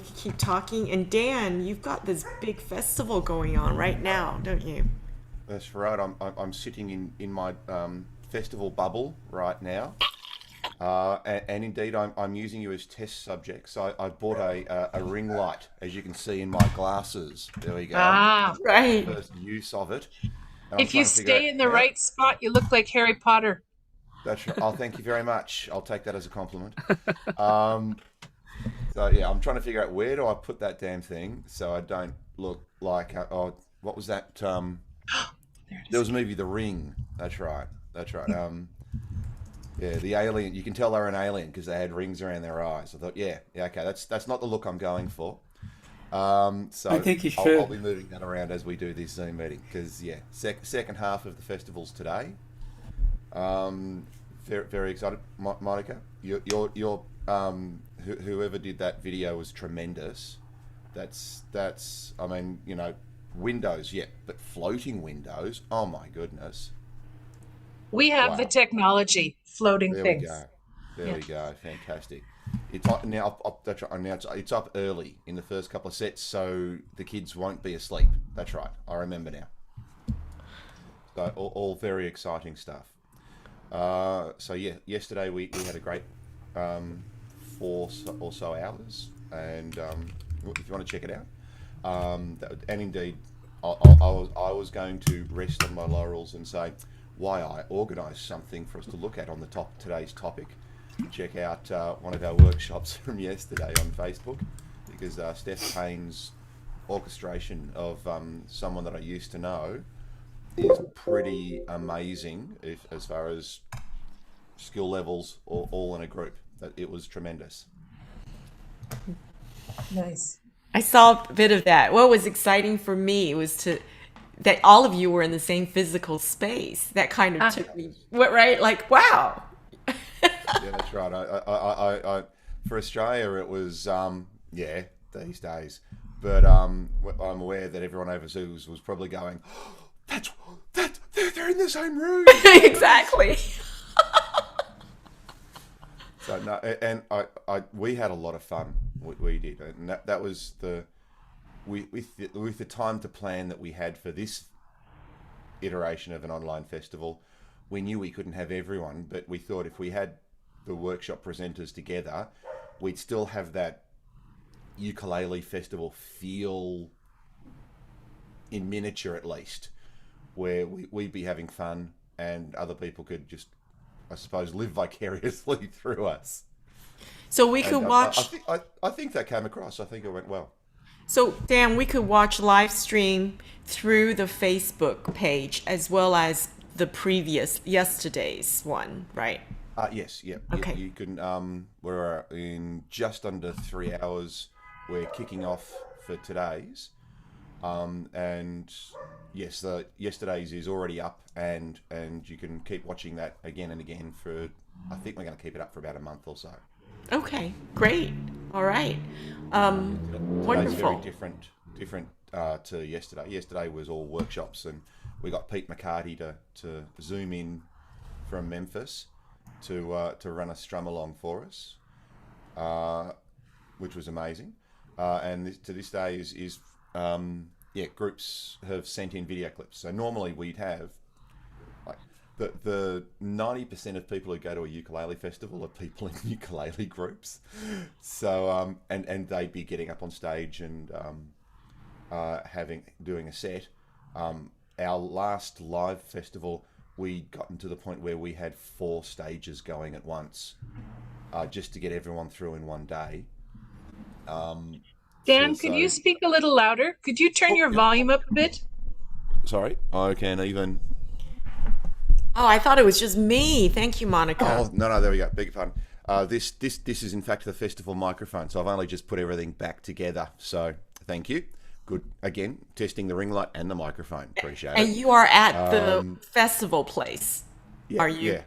can keep talking. And Dan, you've got this big festival going on right now, don't you? That's right. I'm sitting in my festival bubble right now, and indeed I'm using you as test subjects. I bought a ring light, as you can see in my glasses. There we go. Ah, Right. First use of it, and I'm if you trying to figure out stay in the how. right spot, you look like Harry Potter. That's right. Oh, thank you very much. I'll take that as a compliment. Um, so yeah, I'm trying to figure out where do I put that damn thing so I don't look like oh, what was that? There it There is. was a movie, The Ring. That's right. That's right. Yeah, the alien. You can tell they're an alien because they had rings around their eyes. I thought, yeah, okay. That's not the look I'm going for. I So think you I'll be should. moving that around as we do this Zoom meeting because yeah, second half of the festival's today. Um, very excited, Monica. Your whoever did that video was tremendous. That's. I mean, windows, yeah, but floating windows. Oh my goodness! We have the Wow. technology, floating There we things. go. There Yeah. we go. Fantastic. It's up now. That's right. Now it's up early in the first couple of sets, so the kids won't be asleep. That's right. I remember now. So all very exciting stuff. So yeah, yesterday we had a great um, or so hours, and if you want to check it out, and indeed, I was going to rest on my laurels and say why I organised something for us to look at on the top today's topic. Check out one of our workshops from yesterday on Facebook because Steph Payne's orchestration of someone that I used to know is pretty amazing if, as far as skill levels all in a group. That it was tremendous. Nice. I saw a bit of that. What was exciting for me was to that all of you were in the same physical space. That kind of Ah, took me, what, right? Like, wow. Yeah, that's right. For Australia, it was yeah these days, but I'm aware that everyone overseas was probably going, that's they're in the same room. Exactly. So no, and we had a lot of fun. We did, and that was the with the time to plan that we had for this iteration of an online festival. We knew we couldn't have everyone, but we thought if we had the workshop presenters together, we'd still have that ukulele festival feel in miniature at least, where we'd be having fun and other people could just, I suppose, live vicariously through us. So we And could watch, I think that came across. I think it went well. so Dan, we could watch live stream through the Facebook page as well as the previous yesterday's one, right? Yes, yeah, Okay. you can. We're in just under 3 hours. We're kicking off for today's, and yes, the yesterday's is already up, and you can keep watching that again and again for. I think we're going to keep it up for about a month or so. Okay, great. All right. Yeah, today's very Wonderful. different to yesterday. Yesterday was all workshops, and we got Pete McCarty to zoom in from Memphis to run a strum along for us, uh, which was amazing. And to this day is yeah, groups have sent in video clips. So normally we'd have like the 90% of people who go to a ukulele festival are people in ukulele groups. So and they'd be getting up on stage and having doing a set. Our last live festival, we gotten to the point where we had four stages going at once, just to get everyone through in one day. Um, so, Dan, could you so speak a little louder? Could you turn oh your yep. volume up a bit? Sorry, I can even. Oh, I thought it was just me. Thank you, Monica. Oh no, there we go. Beg your pardon. This is in fact the festival microphone, so I've only just put everything back together. So thank you. Good again, testing the ring light and the microphone. Appreciate And it. you are at the Um, festival place. yeah, Are you?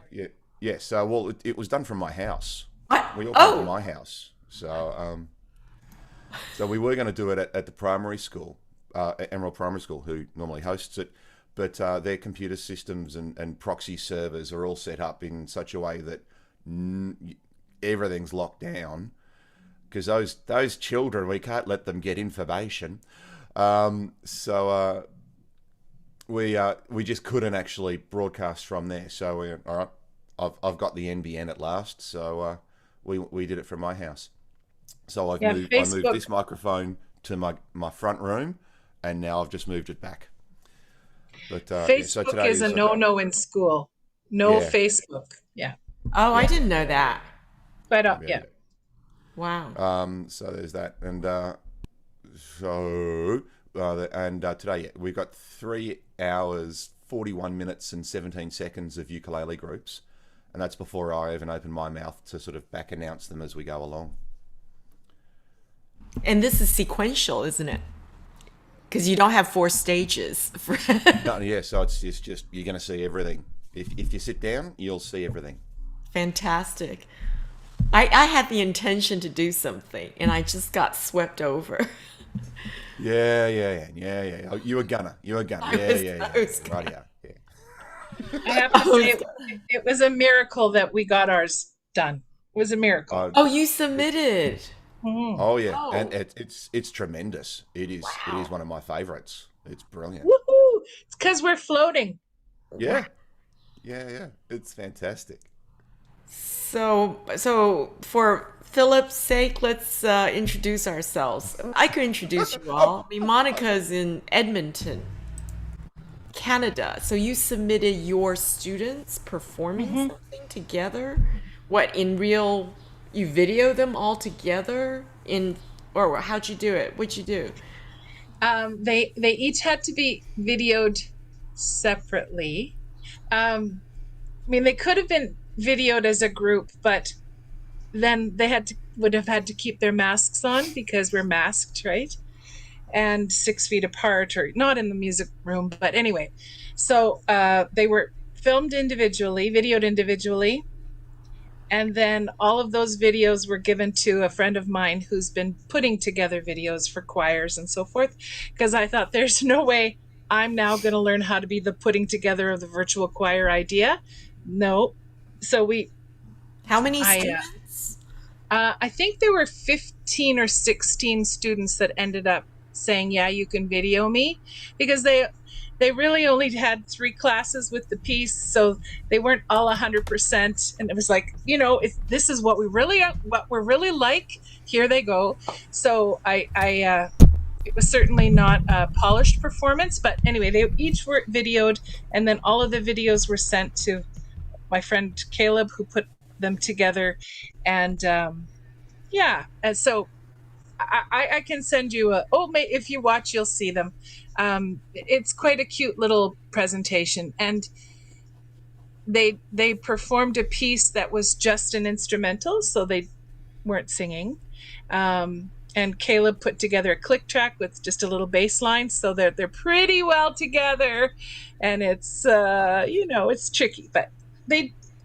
yeah. So well, it was done from my house. What? We all came to Oh, my house. So we were going to do it at the primary school, Emerald Primary School, who normally hosts it, but their computer systems and proxy servers are all set up in such a way that everything's locked down. because those children, we can't let them get information. We just couldn't actually broadcast from there. So we went, all right, I've got the NBN at last. So we did it from my house. So I moved this microphone to my front room, and now I've just moved it back. But Facebook is a no-no in school. No Facebook. Yeah. Oh, I didn't know that. But Wow. So there's that, and today we've got 3 hours, 41 minutes, and 17 seconds of ukulele groups, and that's before I even open my mouth to sort of back announce them as we go along. And this is sequential, isn't it? Because you don't have 4 stages. No, yeah, so it's just you're going to see everything. If you sit down, you'll see everything. Fantastic. I had the intention to do something, and I just got swept over. Yeah. Oh, you were gonna. Yeah. Right, yeah. I have to say, it was a miracle that we got ours done. It was a miracle. Oh, you submitted. Oh yeah, Oh. and it's tremendous. It is. It is one of my favorites. It's brilliant. Woohoo! It's because we're floating. Yeah. It's fantastic. So for Philip's sake, let's introduce ourselves. I could introduce you all. I mean, Monica's in Edmonton, Canada. So you submitted your students performing something together. What, you video them all together or how'd you do it? What'd you do? They each had to be videoed separately. I mean, they could have been videoed as a group, but then they would have had to keep their masks on because we're masked, right? And 6 feet apart, or not in the music room, but anyway. So they were filmed individually, videoed individually, and then all of those videos were given to a friend of mine who's been putting together videos for choirs and so forth, because I thought there's no way I'm now going to learn how to be the putting together of the virtual choir idea. No. So How many students? I think there were 15 or 16 students that ended up saying, yeah, you can video me, because they really only had 3 classes with the piece, so they weren't all 100%. And it was like, if this is what we're really like, here they go. So it was certainly not a polished performance, but anyway, they each were videoed, and then all of the videos were sent to my friend Caleb, who put them together. And and so I can send you if you watch, you'll see them. It's quite a cute little presentation, and they performed a piece that was just an instrumental, so they weren't singing. And Caleb put together a click track with just a little bass line, so they're pretty well together, and it's it's tricky, but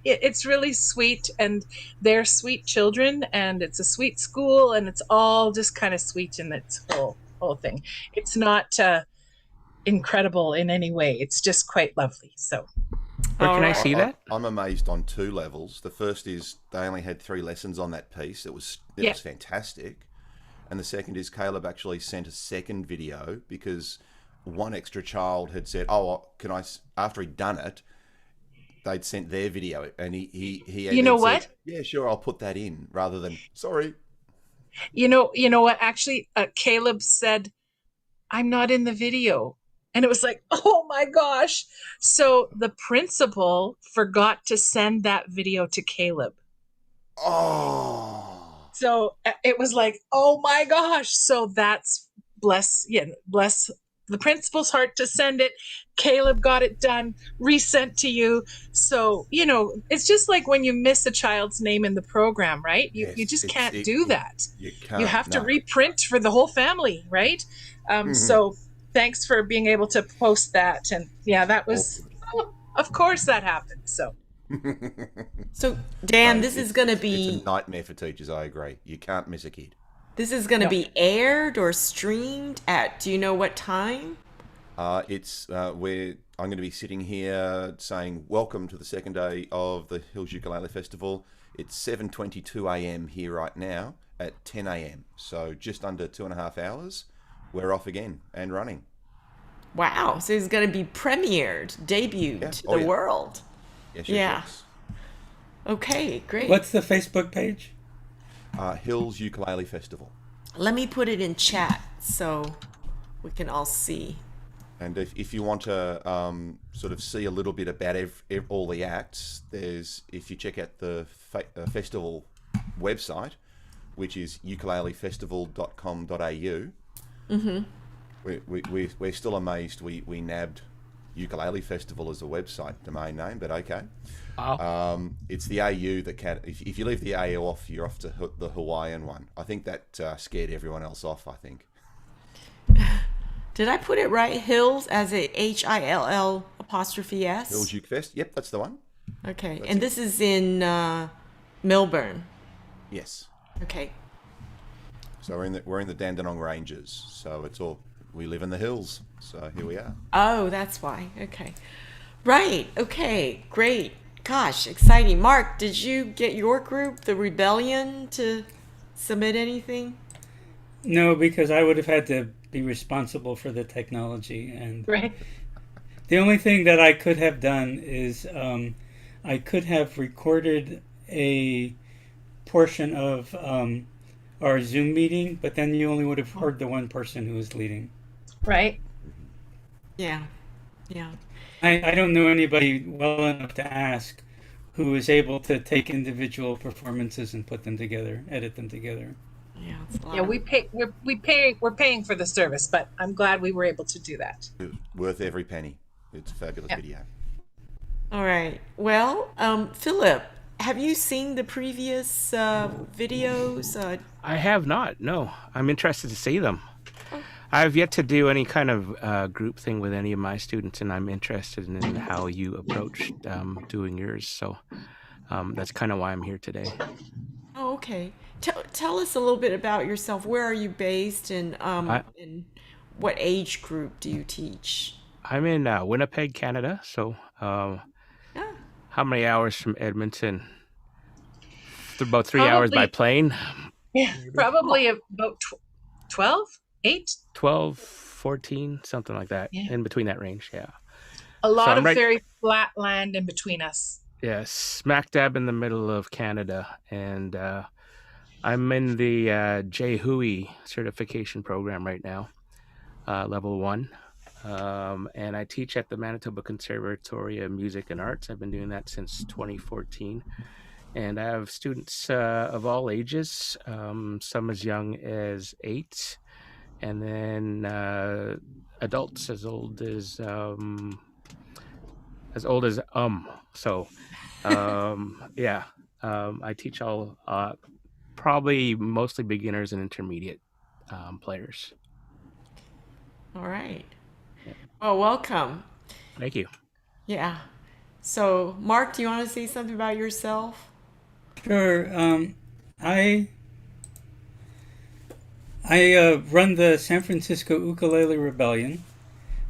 it's really sweet, and they're sweet children, and it's a sweet school, and it's all just kind of sweet in its whole thing. It's not incredible in any way. It's just quite lovely. So, can I see that? I'm amazed on 2 levels. The first is they only had 3 lessons on that piece. It was fantastic. And the second is Caleb actually sent a second video because one extra child had said, "Oh, can I?" After he'd done it, they'd sent their video, and he you know what? Said, yeah, sure, I'll put that in, rather than sorry. You know what? Actually, Caleb said, "I'm not in the video," and it was like, oh my gosh! So the principal forgot to send that video to Caleb. Oh. So it was like, oh my gosh! So that's bless the principal's heart to send it. Caleb got it done, resent to you. So, it's just like when you miss a child's name in the program, right? You just can't do that. You have to reprint for the whole family, right? So thanks for being able to post that. And that was, of course that happened. So. So Dan, this is going to be... It's a nightmare for teachers, I agree. You can't miss a kid. This is going to be aired or streamed at, do you know what time? It's where I'm going to be sitting here saying welcome to the second day of the Hills Ukulele Festival. It's 7:22 a.m. here right now, at 10 a.m. So just under 2.5 hours, we're off again and running. Wow. So it's going to be premiered, debuted Yeah. to Oh, the yeah. world. Yes, Yeah. yes. Okay, great. What's the Facebook page? Hills Ukulele Festival. Let me put it in chat so we can all see. And if you want to sort of see a little bit about all the acts, if you check out the festival website, which is ukulelefestival.com.au, we're still amazed we nabbed Ukulele Festival as a website domain name, but okay. Wow. It's the AU that if you leave the AU off, you're off to the Hawaiian one. I think that scared everyone else off, I think. Did I put it right? Hills as a HILL apostrophe S? Hills Uke Fest. Yep, that's the one. Okay. That's And it. this is in Melbourne. Yes. Okay. So we're in the Dandenong Ranges. So we live in the hills. So here we are. Oh, that's why. Okay. Right. Okay. Great. Gosh, exciting. Mark, did you get your group, the Rebellion, to submit anything? No, because I would have had to be responsible for the technology, and Right. the only thing that I could have done is I could have recorded a portion of our Zoom meeting, but then you only would have heard the one person who was leading. Right. Yeah. Yeah. I don't know anybody well enough to ask who is able to take individual performances and put them together, edit them together. Yeah. It's a lot Yeah, of- we're paying for the service, but I'm glad we were able to do that. It was worth every penny. It's a fabulous Yeah. video. All right. Well, Philip, have you seen the previous videos? I have not. No, I'm interested to see them. I've yet to do any kind of group thing with any of my students, and I'm interested in how you approached doing yours. So that's kind of why I'm here today. Oh, okay. Tell us a little bit about yourself. Where are you based, and what age group do you teach? I'm in Winnipeg, Canada. So Ah, how many hours from Edmonton? About 3 hours by Probably- plane. Yeah, probably about 12, 8. 12, 14, something like that. Yeah. In between that range, yeah. A lot I'm of right- very flat land in between us. Yeah, smack dab in the middle of Canada. And I'm in the J. Hui certification program right now, level 1. And I teach at the Manitoba Conservatory of Music and Arts. I've been doing that since 2014. And I have students of all ages, some as young as 8, and then adults as old as So, yeah, I teach all probably mostly beginners and intermediate players. all right. Well, welcome. Thank you. Yeah. So, Mark, do you want to say something about yourself? Sure. I run the San Francisco Ukulele Rebellion,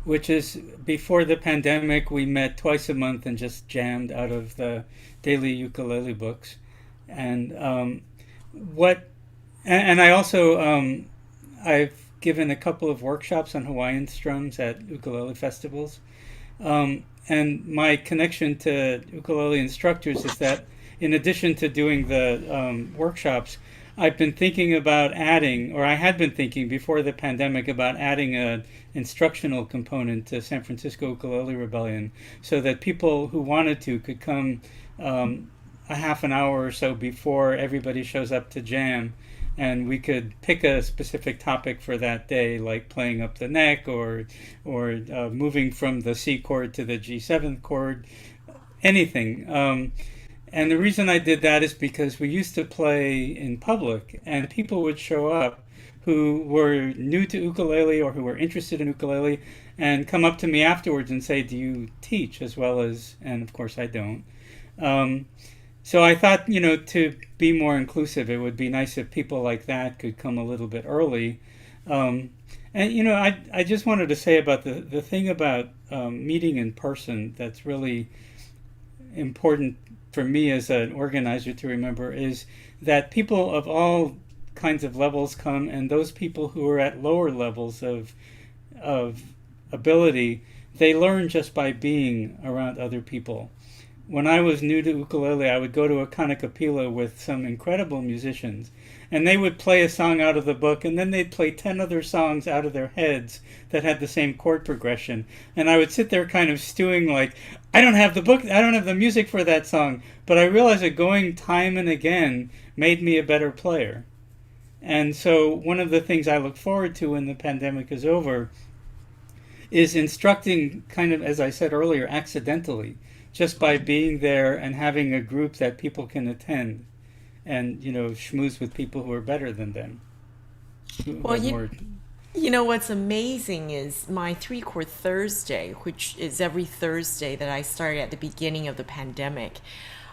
which is before the pandemic. We met twice a month and just jammed out of the daily ukulele books, and I also I've given a couple of workshops on Hawaiian strums at ukulele festivals, and my connection to ukulele instructors is that, in addition to doing the workshops, I've been thinking about adding, or I had been thinking before the pandemic about adding an instructional component to San Francisco Ukulele Rebellion, so that people who wanted to could come a half an hour or so before everybody shows up to jam, and we could pick a specific topic for that day, like playing up the neck or moving from the C chord to the G7 chord, anything. And the reason I did that is because we used to play in public, and people would show up who were new to ukulele or who were interested in ukulele and come up to me afterwards and say, "Do you teach?" as well as, and of course I don't. So I thought, to be more inclusive, it would be nice if people like that could come a little bit early. And I just wanted to say about the thing about meeting in person that's really important for me as an organizer to remember is that people of all kinds of levels come, and those people who are at lower levels of ability, they learn just by being around other people. When I was new to ukulele, I would go to a kanakapila with some incredible musicians, and they would play a song out of the book, and then they'd play 10 other songs out of their heads that had the same chord progression. And I would sit there kind of stewing like, I don't have the book, I don't have the music for that song. But I realized that going time and again made me a better player. And so one of the things I look forward to when the pandemic is over is instructing, kind of, as I said earlier, accidentally, just by being there and having a group that people can attend and, schmooze with people who are better than them. Well, you know what's amazing is my 3-chord Thursday, which is every Thursday that I started at the beginning of the pandemic,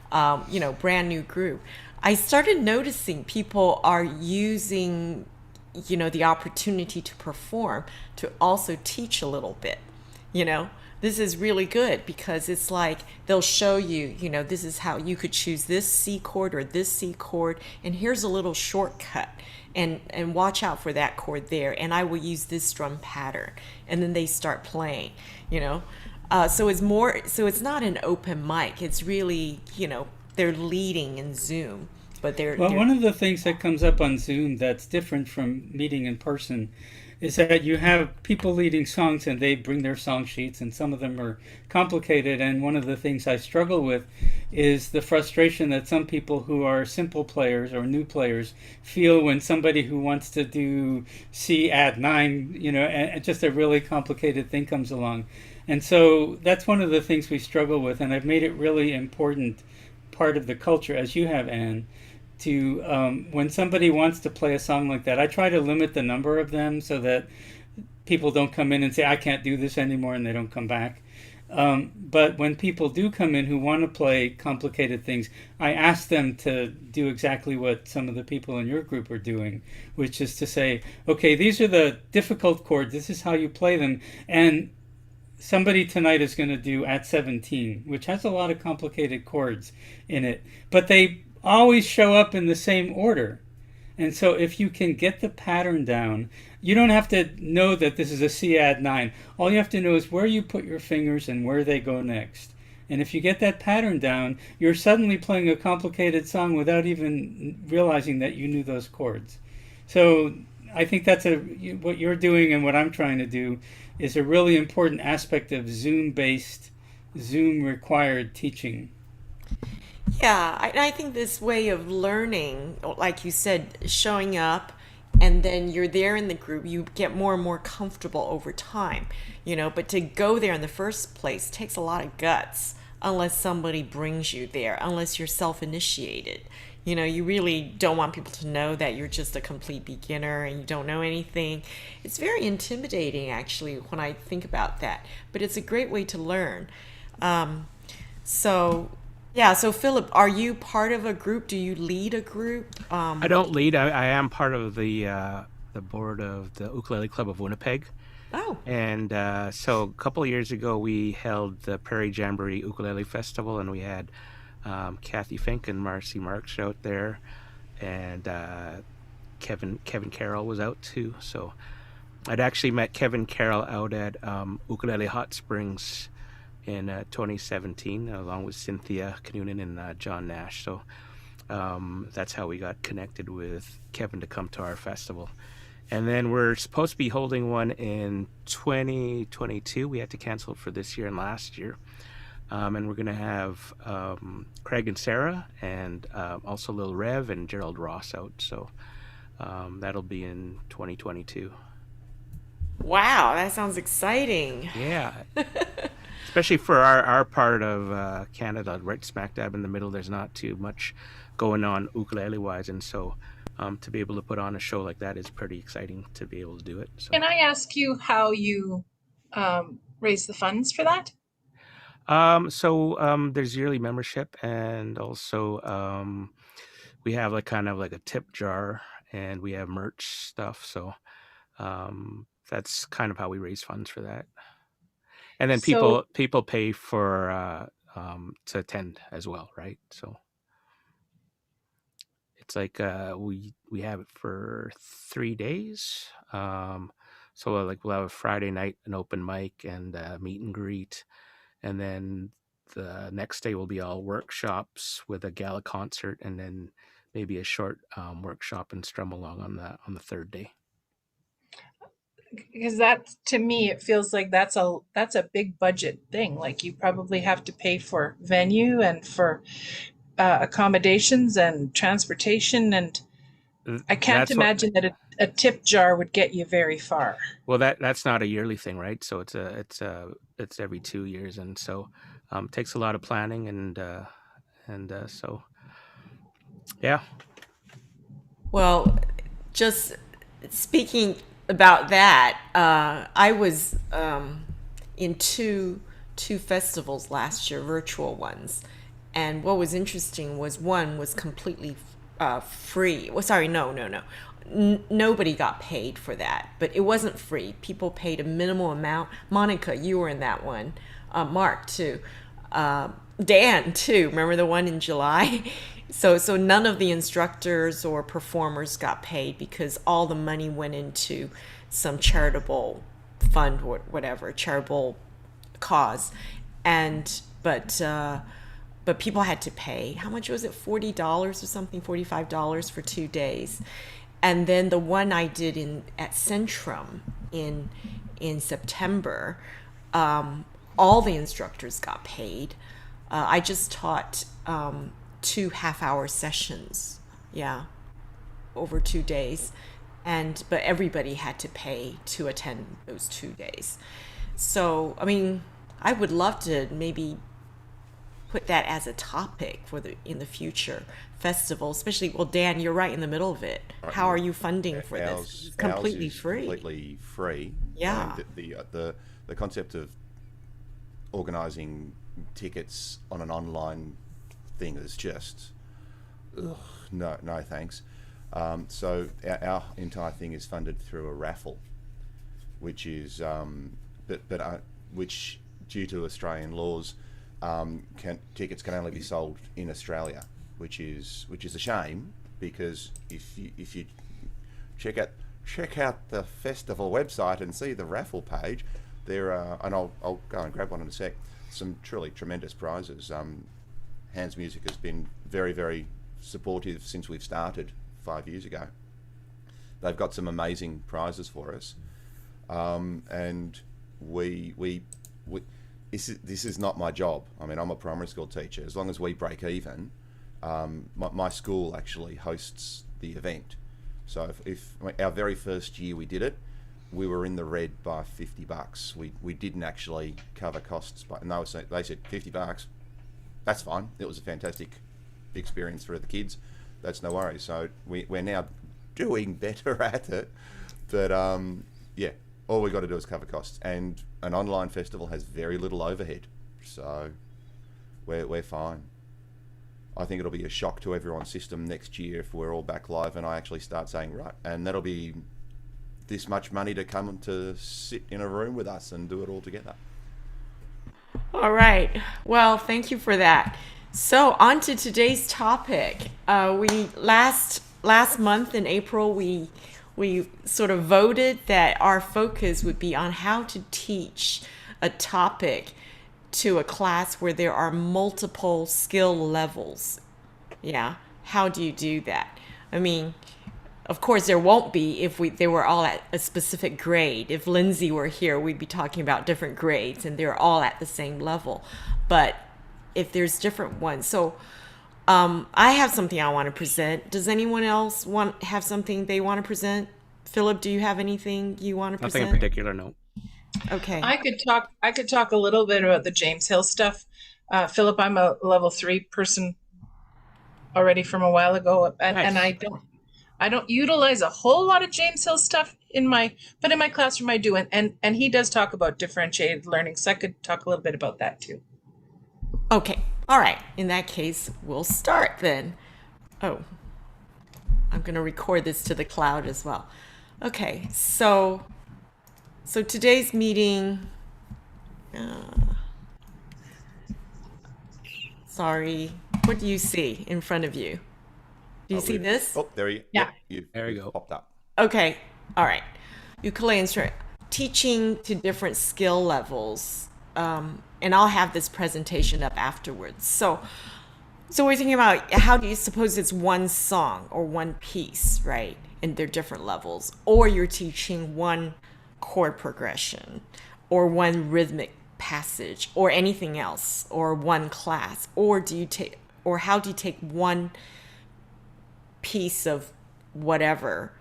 brand new group. I started noticing people are using, the opportunity to perform to also teach a little bit, This is really good because it's like they'll show you, this is how you could choose this C chord or this C chord, and here's a little shortcut. And watch out for that chord there, and I will use this drum pattern, and then they start playing, so it's not an open mic. It's really, they're leading in Zoom, but they're one of the things that comes up on Zoom that's different from meeting in person is that you have people leading songs and they bring their song sheets, and some of them are complicated. And one of the things I struggle with is the frustration that some people who are simple players or new players feel when somebody who wants to do C add 9, and just a really complicated thing comes along. And so that's one of the things we struggle with, and I've made it really important part of the culture, as you have, Anne, to when somebody wants to play a song like that, I try to limit the number of them so that people don't come in and say, I can't do this anymore, and they don't come back. But when people do come in who want to play complicated things, I ask them to do exactly what some of the people in your group are doing, which is to say, okay, these are the difficult chords, this is how you play them, and somebody tonight is going to do at 17, which has a lot of complicated chords in it, but they always show up in the same order. And so if you can get the pattern down, you don't have to know that this is a C add 9. All you have to know is where you put your fingers and where they go next. And if you get that pattern down, you're suddenly playing a complicated song without even realizing that you knew those chords. So I think that's what you're doing, and what I'm trying to do is a really important aspect of Zoom-based, Zoom-required teaching. Yeah, I think this way of learning, like you said, showing up, and then you're there in the group, you get more and more comfortable over time, but to go there in the first place takes a lot of guts unless somebody brings you there, unless you're self-initiated. You really don't want people to know that you're just a complete beginner and you don't know anything. It's very intimidating, actually, when I think about that, but it's a great way to learn. So Philip, are you part of a group? Do you lead a group? I don't lead. I am part of the board of the Ukulele Club of Winnipeg. Oh. And so a couple of years ago, we held the Prairie Jamboree Ukulele Festival, and we had Kathy Fink and Marcy Marks out there, and Kevin Carroll was out too. So I'd actually met Kevin Carroll out at Ukulele Hot Springs in 2017, along with Cynthia Kanunen and John Nash. So that's how we got connected with Kevin to come to our festival. And then we're supposed to be holding one in 2022. We had to cancel it for this year and last year. And we're going to have Craig and Sarah, and also Lil Rev and Gerald Ross out. So that'll be in 2022. Wow, that sounds exciting. Yeah. Especially for our part of Canada, right smack dab in the middle. There's not too much going on ukulele-wise. And so to be able to put on a show like that is pretty exciting to be able to do it. So. Can I ask you how you raise the funds for that? So there's yearly membership, and also we have kind of like a tip jar, and we have merch stuff. So that's kind of how we raise funds for that. And then people pay for to attend as well, right? So it's like we have it for 3 days. So like we'll have a Friday night, an open mic and a meet and greet, and then the next day will be all workshops with a gala concert, and then maybe a short workshop and strum along on the third day. Because that, to me, it feels like that's a big budget thing. Like you probably have to pay for venue and for accommodations and transportation, and I can't That's what. imagine that a tip jar would get you very far. Well, that's not a yearly thing, right? So it's every 2 years, and so it takes a lot of planning, and so yeah. Well, just speaking about that, I was in two festivals last year, virtual ones, and what was interesting was one was completely free. Well, sorry, no. Nobody got paid for that, but it wasn't free. People paid a minimal amount. Monica, you were in that one. Mark too. Dan too. Remember the one in July? So none of the instructors or performers got paid because all the money went into some charitable fund or whatever, charitable cause, but people had to pay. How much was it? $40 or something, $45 for 2 days. And then the one I did at Centrum in September, all the instructors got paid. I just taught 2 half-hour sessions, over 2 days, but everybody had to pay to attend those 2 days. So, I mean, I would love to maybe put that as a topic in the future festival, especially, well, Dan, you're right in the middle of it. How are you funding for this? It's completely ours is free. Completely free. Yeah. I mean, the concept of organizing tickets on an online thing is just no thanks. So our entire thing is funded through a raffle, which is which, due to Australian laws, tickets can only be sold in Australia, which is a shame, because if you check out the festival website and see the raffle page, there are, and I'll go and grab one in a sec, some truly tremendous prizes. Hands Music has been very, very supportive since we've started 5 years ago. They've got some amazing prizes for us, and this is not my job. I mean, I'm a primary school teacher. As long as we break even, my school actually hosts the event. So if our very first year we did it, we were in the red by $50. We didn't actually cover costs, and they said $50. That's fine. It was a fantastic experience for the kids. That's no worries. So we're now doing better at it. But all we got to do is cover costs, and an online festival has very little overhead, so we're fine. I think it'll be a shock to everyone's system next year if we're all back live and I actually start saying, right, and that'll be this much money to come to sit in a room with us and do it all together. All right. Well, thank you for that. So on to today's topic. We last month in April, we sort of voted that our focus would be on how to teach a topic to a class where there are multiple skill levels. Yeah. How do you do that? I mean, of course, there won't be if they were all at a specific grade. If Lindsay were here, we'd be talking about different grades and they're all at the same level. But if there's different ones. So I have something I want to present. Does anyone else have something they want to present? Philip, do you have anything you want to present? Nothing in particular, no. Okay. I could talk a little bit about the James Hill stuff. Philip, I'm a level 3 person already from a while ago, and, Nice. and I don't utilize a whole lot of James Hill stuff in my classroom I do, and he does talk about differentiated learning, so I could talk a little bit about that too. Okay. All right. In that case, we'll start then. Oh, I'm going to record this to the cloud as well. Okay. So today's meeting, sorry, what do you see in front of you? Do you see this? Oh, there you. Yeah. Yep, There you you've go. popped up. Okay, all right. Ukulele instrument, teaching to different skill levels, and I'll have this presentation up afterwards. So we're thinking about how do you suppose it's one song or one piece, right? And they're different levels, or you're teaching one chord progression, or one rhythmic passage, or anything else, or one class, or how do you take one piece of whatever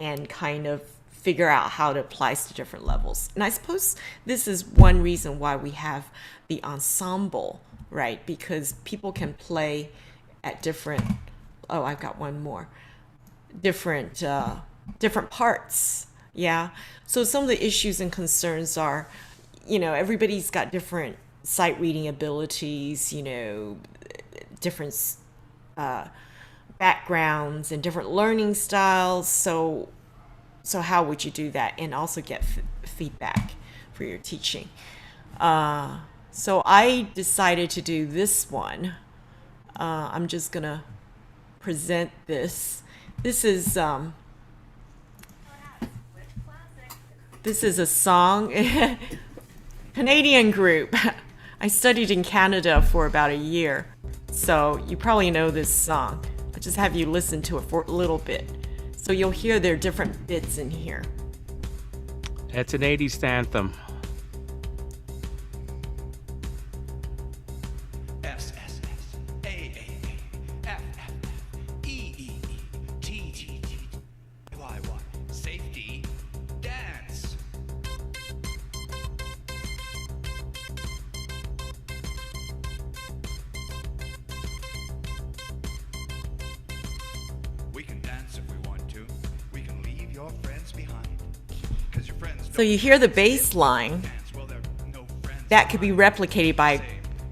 and kind of figure out how it applies to different levels. And I suppose this is one reason why we have the ensemble, right? Because people can play at different, oh, I've got one more, different parts. Yeah. So some of the issues and concerns are, everybody's got different sight reading abilities, different backgrounds and different learning styles. So how would you do that and also get feedback for your teaching? So I decided to do this one. I'm just gonna present this. This is a song, Canadian group. I studied in Canada for about a year, so you probably know this song. I'll just have you listen to it for a little bit. So you'll hear there are different bits in here. It's an 80s anthem. S S S A A A F F F E E E T T T Y Y. Safety dance. We can dance if we want to. We can leave your friends behind. 'Cause your friends So you hear the bass line. dance. Well, they're no friends. That could be replicated by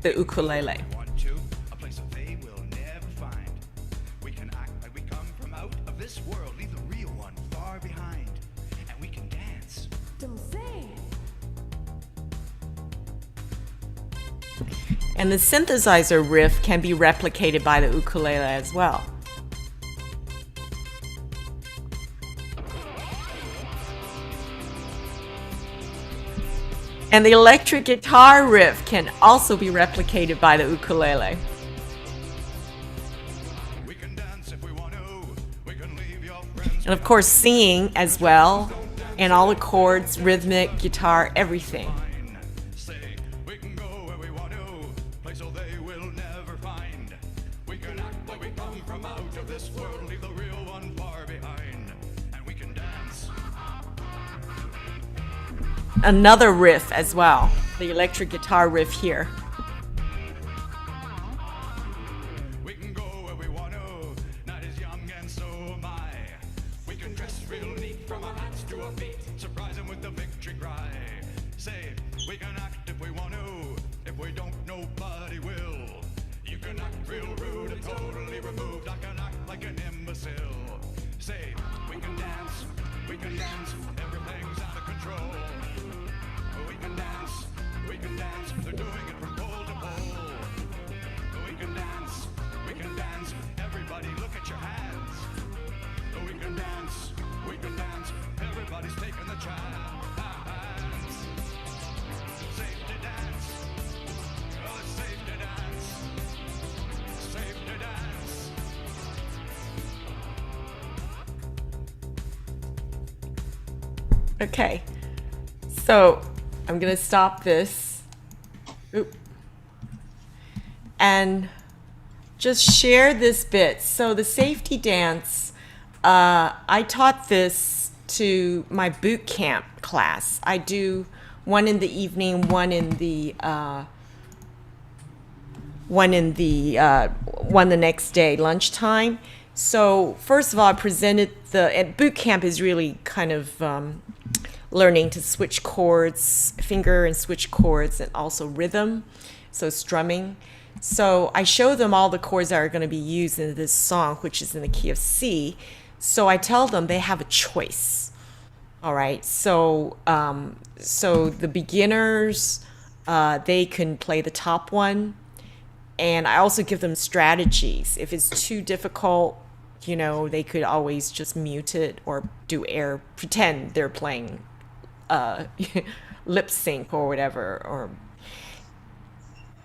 the ukulele. Want to a place that they will never find. We can act like we come from out of this world, leave the real one far behind, and we can dance. And the synthesizer riff can be replicated by the ukulele as well. And the electric guitar riff can also be replicated by the ukulele. We can dance if we want to. We can leave your friends And of course, singing as well, and all the chords, rhythmic, guitar, everything. behind. Say we can go where we want to, place so they will never find. We can act like we come from out of this world, leave the real one far behind, and we can dance. Another riff as well, the electric guitar riff here. We can go where we want to. Night is young and so am I. We can dress real neat from our hats to our feet, surprise them with the victory cry. Say we can act if we want to. If we don't, nobody will. You can act real rude and totally removed. I can act like an imbecile. Say we can dance. We can dance. Everything's out of control. We can dance. We can dance. They're doing it from pole to pole. We can dance. We can dance. Everybody look at your hands. We can dance. We can dance. Everybody's taking the chance. Safe to dance. Oh, it's safe to dance. Safe to dance. Okay, so I'm gonna stop this. Oop. And just share this bit. So the safety dance, I taught this to my boot camp class. I do one in the evening, one the next day, lunchtime. So first of all, I presented at boot camp is really kind of learning to switch chords, finger and switch chords, and also rhythm, so strumming. So I show them all the chords that are going to be used in this song, which is in the key of C. So I tell them they have a choice. All right. So so the beginners, they can play the top one, and I also give them strategies. If it's too difficult they could always just mute it or do air, pretend they're playing lip sync or whatever, or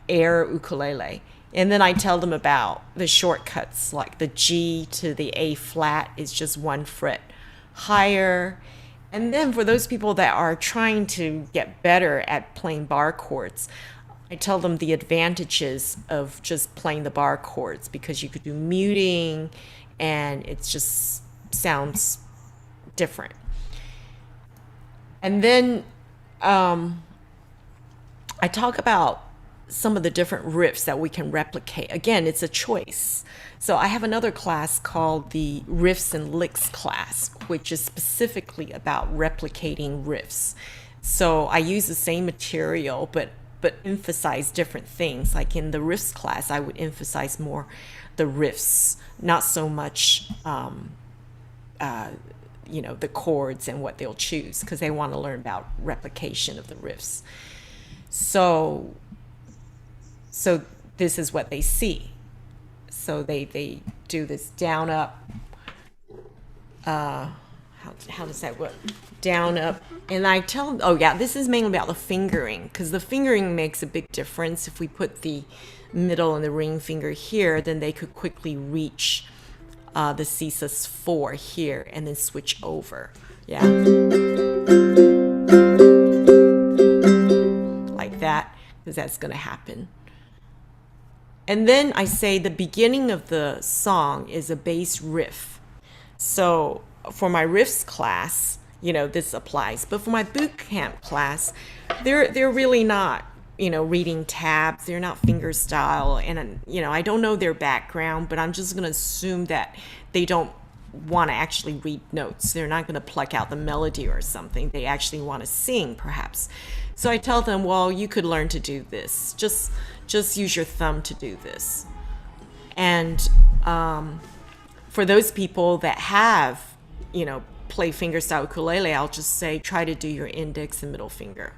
air ukulele. And then I tell them about the shortcuts, like the G to the A flat is just 1 fret higher. And then for those people that are trying to get better at playing bar chords, I tell them the advantages of just playing the bar chords, because you could do muting and it just sounds different. And then I talk about some of the different riffs that we can replicate. Again, it's a choice. So I have another class called the Riffs and Licks class, which is specifically about replicating riffs. So I use the same material, but emphasize different things. Like in the riffs class, I would emphasize more the riffs, not so much the chords and what they'll choose, because they want to learn about replication of the riffs. So this is what they see. So they do this down up. How does that work? Down up, and I tell them, oh yeah, this is mainly about the fingering, because the fingering makes a big difference. If we put the middle and the ring finger here, then they could quickly reach the C sus4 here and then switch over. Yeah, like that, because that's going to happen. And then I say the beginning of the song is a bass riff. So for my riffs class, this applies. But for my boot camp class, they're really not, reading tabs. They're not finger style. And, I don't know their background, but I'm just going to assume that they don't want to actually read notes. They're not going to pluck out the melody or something. They actually want to sing, perhaps. So I tell them, well, you could learn to do this. Just use your thumb to do this. And for those people that have, play fingerstyle ukulele, I'll just say, try to do your index and middle finger.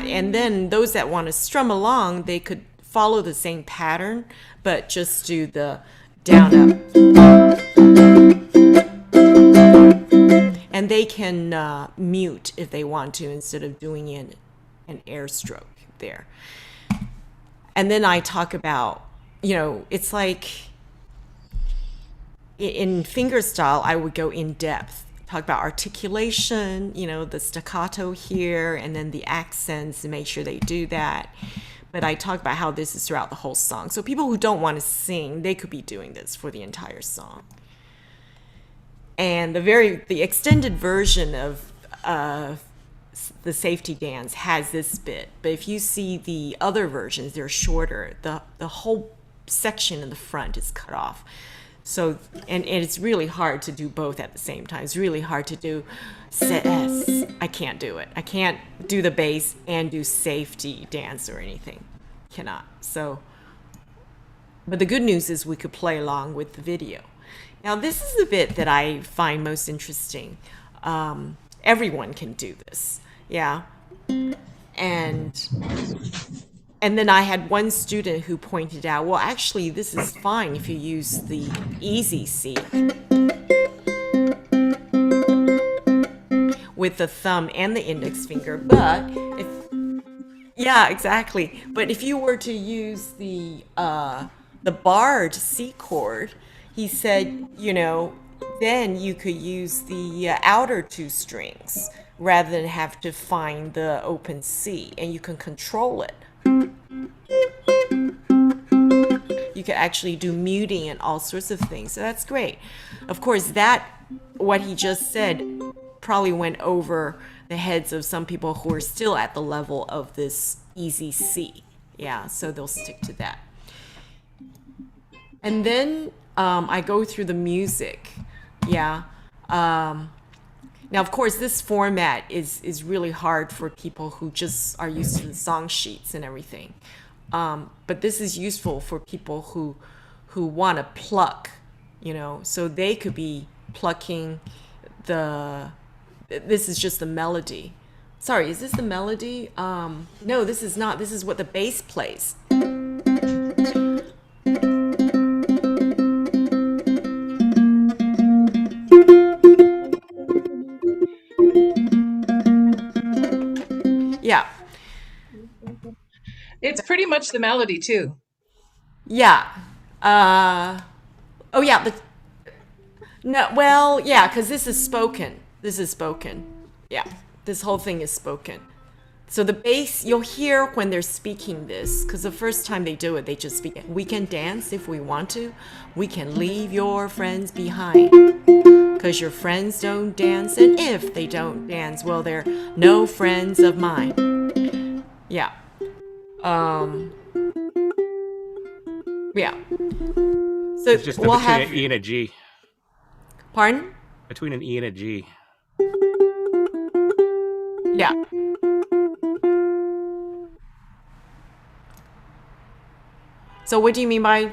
And then those that want to strum along, they could follow the same pattern, but just do the down up. And they can mute if they want to, instead of doing an air stroke there. And then I talk about, it's like in fingerstyle, I would go in depth, talk about articulation, the staccato here, and then the accents, and make sure they do that. But I talk about how this is throughout the whole song. So people who don't want to sing, they could be doing this for the entire song. And the extended version of the safety dance has this bit, but if you see the other versions, they're shorter. The whole section in the front is cut off. So and it's really hard to do both at the same time. It's really hard to do S. I can't do it. I can't do the bass and do safety dance or anything. Cannot. So, but the good news is we could play along with the video. Now, this is the bit that I find most interesting. Everyone can do this, yeah. And then I had one student who pointed out, well, actually, this is fine if you use the easy C with the thumb and the index finger. But yeah, exactly. But if you were to use the barred C chord, he said, then you could use the outer 2 strings rather than have to find the open C, and you can control it. You can actually do muting and all sorts of things. So that's great. Of course, what he just said probably went over the heads of some people who are still at the level of this easy C. Yeah, so they'll stick to that. And then I go through the music. Yeah. Now, of course, this format is really hard for people who just are used to the song sheets and everything. But this is useful for people who want to pluck, so they could be plucking this is just the melody. Sorry, is this the melody? No, this is not. This is what the bass plays. Yeah. It's pretty much the melody too. Yeah. Oh yeah, but no, well, yeah, because this is spoken. This is spoken. Yeah. This whole thing is spoken. So the bass, you'll hear when they're speaking this, because the first time they do it, they just speak. We can dance if we want to. We can leave your friends behind. Because your friends don't dance, and if they don't dance, well, they're no friends of mine. Yeah. Yeah. So It's just we'll between have. an E and a G. Pardon? Between an E and a G. Yeah. So what do you mean by?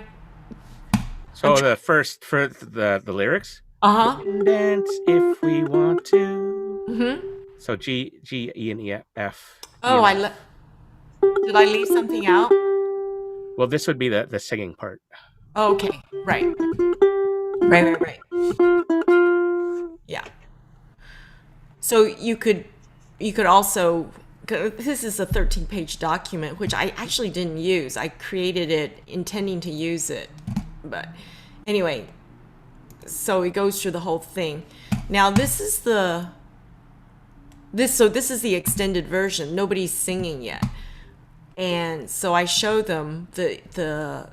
So the first for the lyrics. Uh huh. Dance if we want to. Mm-hmm. So G, E, and E, F. Oh, did I leave something out? Well, this would be the singing part. Oh, okay. Right. Right. Yeah. So you could also, this is a 13-page document, which I actually didn't use. I created it intending to use it. But anyway, so it goes through the whole thing. Now this is the extended version. Nobody's singing yet. And so I show them the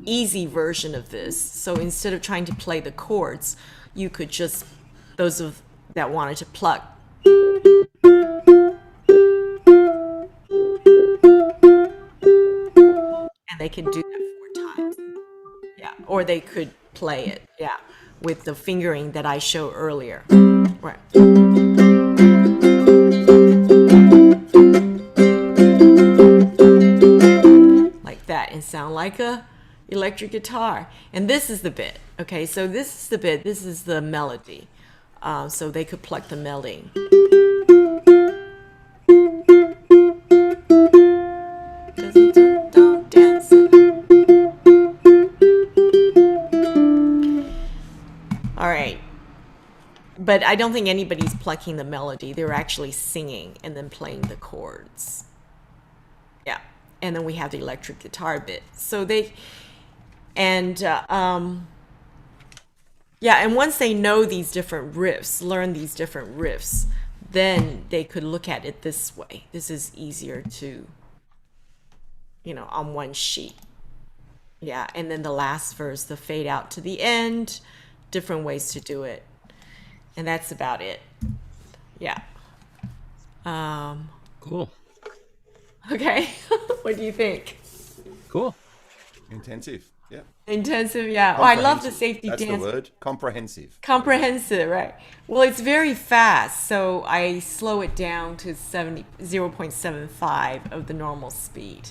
easy version of this. So instead of trying to play the chords, you could just, those of that wanted to pluck. And they could do that 4 times. Yeah. Or they could play it, yeah, with the fingering that I showed earlier. Right. Like that, and sound like a electric guitar. And this is the bit. Okay, so this is the bit. This is the melody. So they could pluck the melody. Don't dance. All right. But I don't think anybody's plucking the melody. They're actually singing and then playing the chords. Yeah. And then we have the electric guitar bit. So they, and yeah, and once they know these different riffs, learn these different riffs, then they could look at it this way. This is easier to, on one sheet. Yeah, and then the last verse, the fade out to the end, different ways to do it. And that's about it. Yeah. Cool. Okay. What do you think? Cool. Intensive. Yeah. Intensive, yeah. Oh, I love the Comprehensive. safety That's dance. the word. Comprehensive. Comprehensive, right. Well, it's very fast, so I slow it down to 0.75 of the normal speed,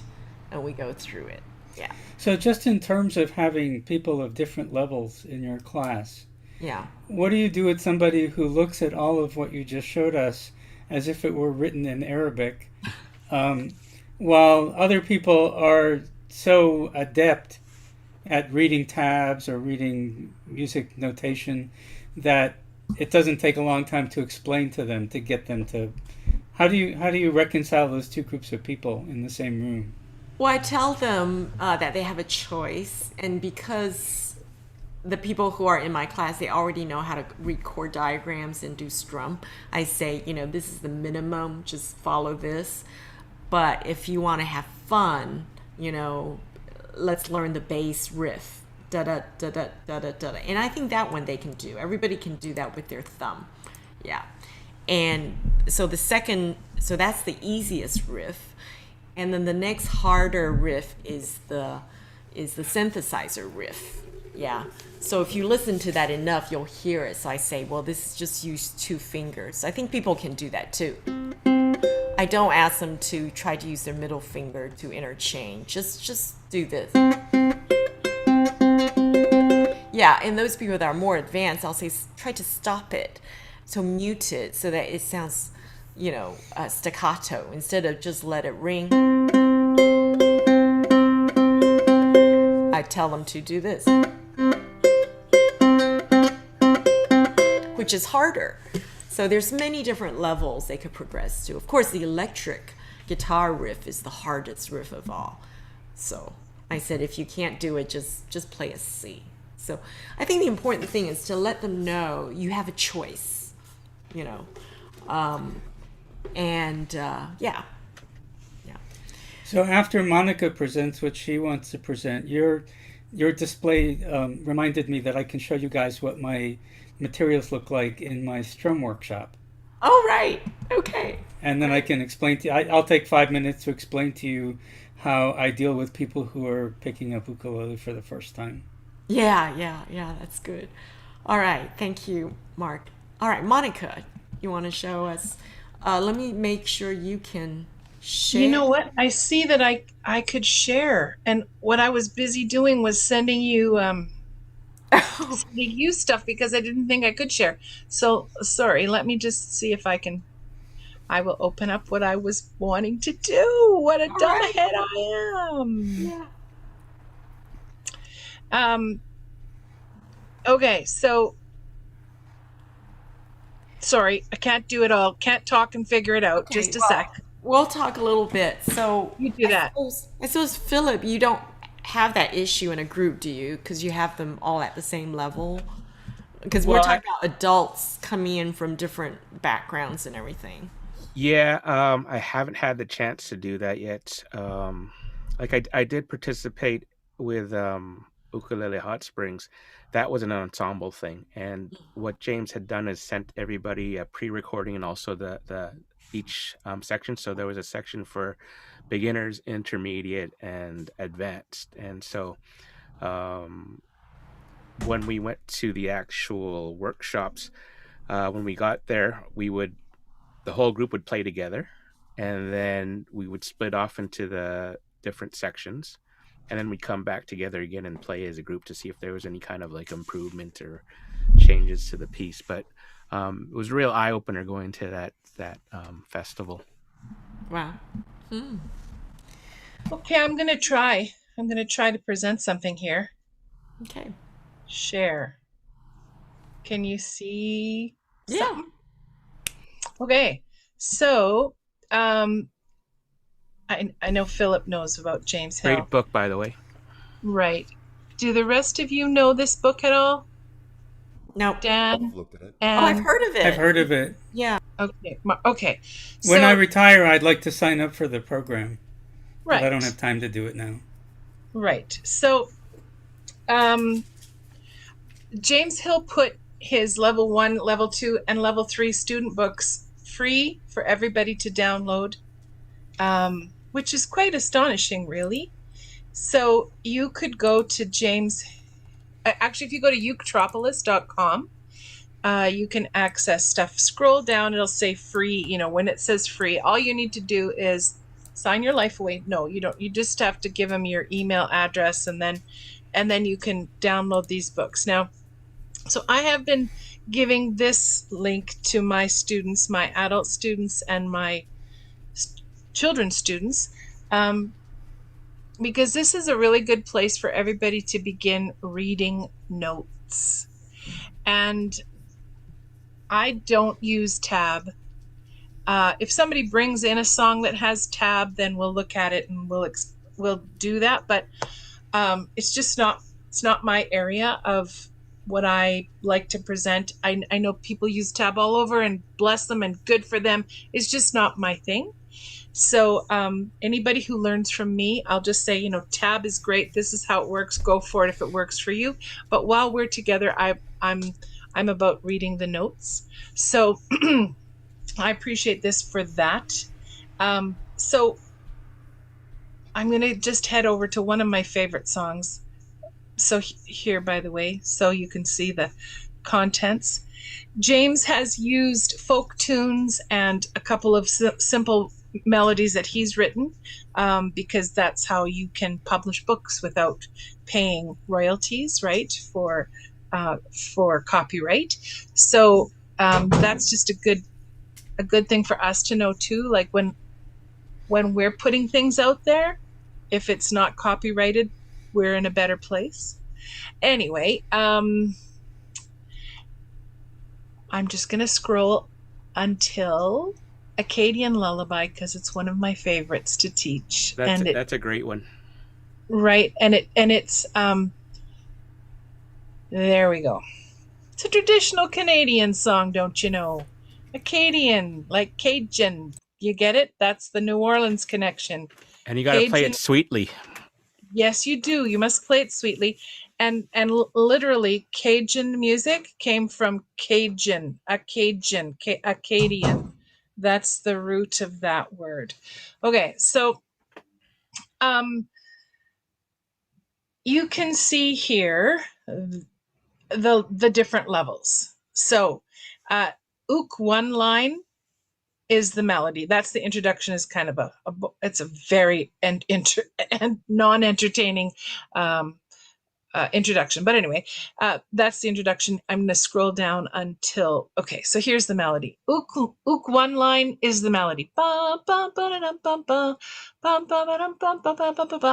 and we go through it. Yeah. So just in terms of having people of different levels in your class, Yeah. what do you do with somebody who looks at all of what you just showed us as if it were written in Arabic, while other people are so adept at reading tabs or reading music notation that it doesn't take a long time to explain to them, to get them to... How do you reconcile those two groups of people in the same room? Well, I tell them that they have a choice, and because the people who are in my class, they already know how to read chord diagrams and do strum, I say, this is the minimum, just follow this. But if you want to have fun, let's learn the bass riff, da da da da da da da. And I think that one they can do. Everybody can do that with their thumb. Yeah. And so that's the easiest riff. And then the next harder riff is the synthesizer riff. Yeah. So if you listen to that enough, you'll hear it. So I say, well, this is just use 2 fingers. I think people can do that too. I don't ask them to try to use their middle finger to interchange. Just do this. Yeah, and those people that are more advanced, I'll say try to stop it. So mute it so that it sounds staccato instead of just let it ring. I tell them to do this, which is harder. So there's many different levels they could progress to. Of course, the electric guitar riff is the hardest riff of all. So I said, if you can't do it, just play a C. So I think the important thing is to let them know you have a choice, yeah. So after Monica presents what she wants to present, your display reminded me that I can show you guys what my materials look like in my strum workshop. Oh, right. Okay. And then I can explain to you. I'll take 5 minutes to explain to you how I deal with people who are picking up ukulele for the first time. Yeah, that's good. All right, thank you, Mark. All right, Monica, you want to show us? Let me make sure you can share. You know what? I see that I could share, and what I was busy doing was sending you stuff because I didn't think I could share. So sorry. Let me just see if I can. I will open up what I was wanting to do. What a dumbhead I am. Yeah. Okay, so sorry, I can't do it all. Can't talk and figure it out. Okay, Just a sec. We'll talk a little bit. So You do that. I suppose, Philip, you don't have that issue in a group, do you? Because you have them all at the same level. Because we're talking about adults coming in from different backgrounds and everything. Yeah, I haven't had the chance to do that yet. I did participate with Ukulele Hot Springs. That was an ensemble thing, and what James had done is sent everybody a pre-recording and also the each section. So there was a section for beginners, intermediate, and advanced. And so when we went to the actual workshops, when we got there, the whole group would play together, and then we would split off into the different sections, and then we'd come back together again and play as a group to see if there was any kind of like improvement or changes to the piece. But it was a real eye-opener going to that festival. Wow. Okay, I'm gonna try. I'm gonna try to present something here. Okay. Share. Can you see something? Yeah. Okay, so I know Philip knows about James Hill. Great book, by the way. Right. Do the rest of you know this book at all? No. Dan? I've looked at it. And, I've heard of it. I've heard of it. Yeah. Okay. Okay. When So- I retire, I'd like to sign up for the program. right. But I don't have time to do it now. Right. So, James Hill put his level 1, level 2, and level 3 student books free for everybody to download, which is quite astonishing, really. So you could go to James. Actually, if you go to uketropolis.com, you can access stuff. Scroll down, it'll say free. When it says free, all you need to do is sign your life away. No, you don't. You just have to give them your email address, and then you can download these books. Now, so I have been giving this link to my students, my adult students, and my children's students, because this is a really good place for everybody to begin reading notes. And I don't use tab. If somebody brings in a song that has tab, then we'll look at it and we'll do that. But it's not my area of what I like to present. I know people use tab all over, and bless them and good for them. It's just not my thing. So anybody who learns from me, I'll just say, tab is great. This is how it works. Go for it if it works for you. But while we're together, I'm about reading the notes. So I appreciate this for that. So I'm going to just head over to one of my favorite songs. So here, by the way, so you can see the contents. James has used folk tunes and a couple of simple melodies that he's written, because that's how you can publish books without paying royalties, right, for copyright. So that's just a a good thing for us to know too, like when we're putting things out there, if it's not copyrighted, we're in a better place. Anyway, I'm just going to scroll until Acadian Lullaby, because it's one of my favorites to teach. That's a great one. Right. And it's there we go. It's a traditional Canadian song, don't you know? Acadian, like Cajun. You get it? That's the New Orleans connection. And you got to play it sweetly. Yes, you do. You must play it sweetly. And literally, Cajun music came from Cajun, Acadian. That's the root of that word. Okay, so you can see here the different levels. So ook one line is the melody. That's the introduction. Is kind of it's a very and non-entertaining introduction. But anyway, that's the introduction. I'm going to scroll down until, okay, so here's the melody. Ook one line is the melody.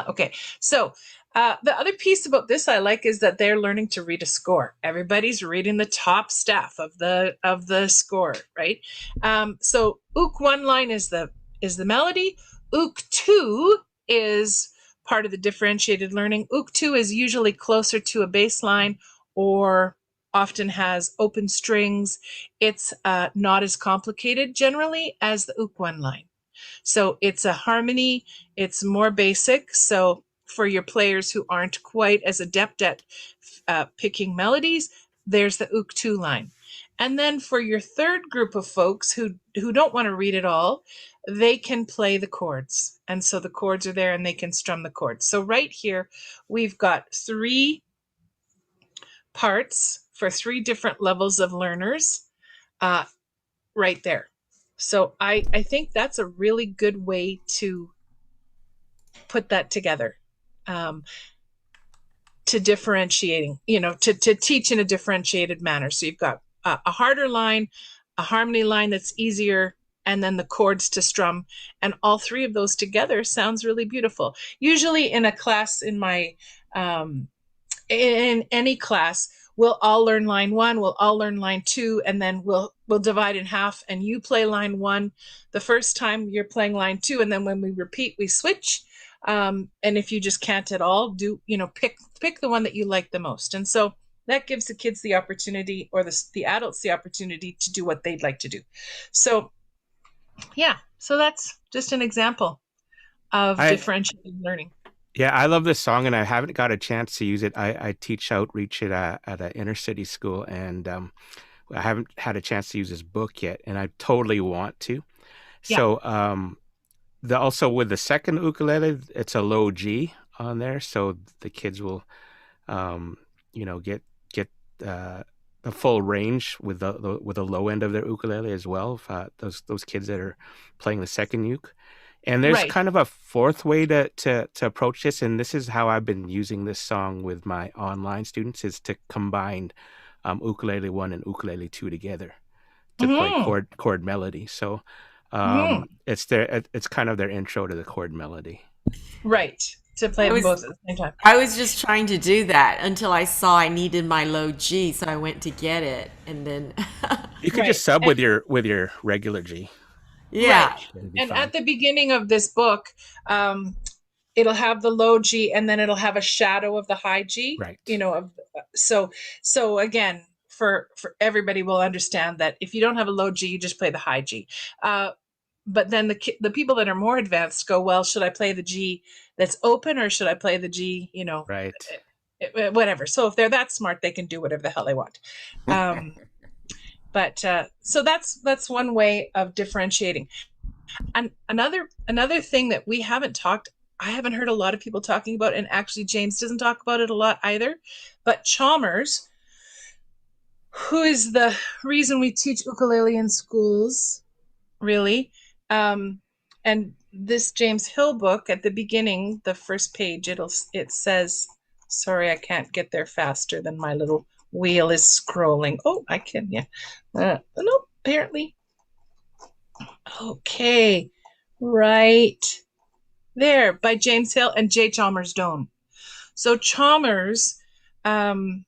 Okay, so the other piece about this I like is that they're learning to read a score. Everybody's reading the top staff of the score, right? So ook one line is the melody. Ook two is part of the differentiated learning. Ook 2 is usually closer to a bass line or often has open strings. It's not as complicated generally as the ook 1 line. So it's a harmony. It's more basic. So for your players who aren't quite as adept at picking melodies, there's the ook 2 line. And then for your third group of folks who don't want to read it all, they can play the chords. And so the chords are there and they can strum the chords. So right here, we've got 3 parts for 3 different levels of learners right there. So I think that's a really good way to put that together. To differentiating, to teach in a differentiated manner. So you've got a harder line, a harmony line that's easier, and then the chords to strum. And all 3 of those together sounds really beautiful. Usually in a class, in any class, we'll all learn line 1, we'll all learn line 2, and then we'll divide in half, and you play line 1 the first time, you're playing line 2, and then when we repeat, we switch. And if you just can't at all, pick the one that you like the most. And so that gives the kids the opportunity, or the adults the opportunity, to do what they'd like to do. So yeah, so that's just an example of differentiated learning. Yeah, I love this song, and I haven't got a chance to use it. I teach outreach at an inner city school, and I haven't had a chance to use this book yet, and I totally want to. Yeah. So also with the second ukulele, it's a low G on there, so the kids will, get the full range with the low end of their ukulele as well. Those kids that are playing the second uke. And there's kind of a fourth way to approach this, and this is how I've been using this song with my online students, is to combine ukulele 1 and ukulele 2 together to play chord melody. So it's kind of their intro to the chord melody. Right, to play them both at the same time. I was just trying to do that until I saw I needed my low G, so I went to get it, and then you could just sub with your regular G. Yeah. Right. And at the beginning of this book, it'll have the low G, and then it'll have a shadow of the high G. Right. So again, for everybody will understand that if you don't have a low G, you just play the high G. But then the people that are more advanced go, well, should I play the G that's open, or should I play the G, right, whatever. So if they're that smart, they can do whatever the hell they want. But so that's one way of differentiating. And another thing that we haven't I haven't heard a lot of people talking about, and actually James doesn't talk about it a lot either, but Chalmers, who is the reason we teach ukulele in schools, really. And this James Hill book, at the beginning, the first page, it says, sorry, I can't get there faster than my little wheel is scrolling. Oh, I can, yeah. No, apparently. Okay, right there by James Hill and J. Chalmers Doan. So Chalmers, um,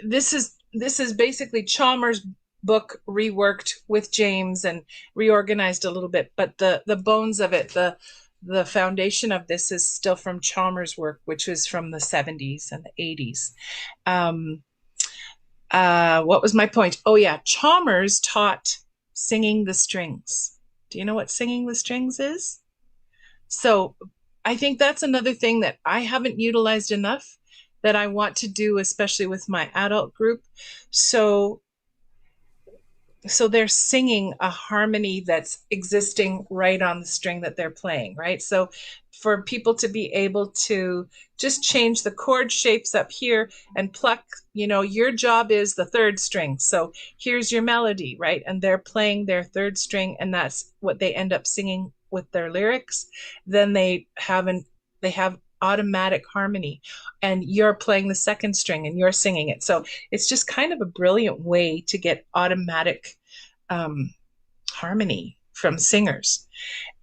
this is basically Chalmers' book reworked with James and reorganized a little bit, but the bones of it, the foundation of this is still from Chalmers' work, which was from the 70s and the 80s. What was my point? Oh yeah, Chalmers taught singing the strings. Do you know what singing the strings is? So I think that's another thing that I haven't utilized enough that I want to do, especially with my adult group. So they're singing a harmony that's existing right on the string that they're playing, right? So for people to be able to just change the chord shapes up here and pluck, your job is the third string. So here's your melody, right? And they're playing their third string, and that's what they end up singing with their lyrics. Then they have automatic harmony, and you're playing the second string and you're singing it. So it's just kind of a brilliant way to get automatic harmony from singers.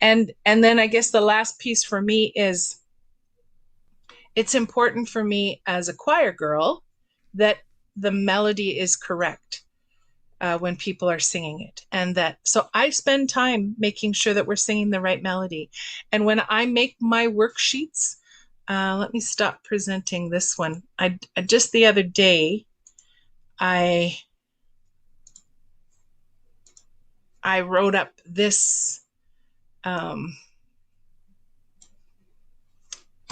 And then I guess the last piece for me is it's important for me as a choir girl that the melody is correct when people are singing it. And so I spend time making sure that we're singing the right melody. And when I make my worksheets, let me stop presenting this one. I just the other day, I wrote up this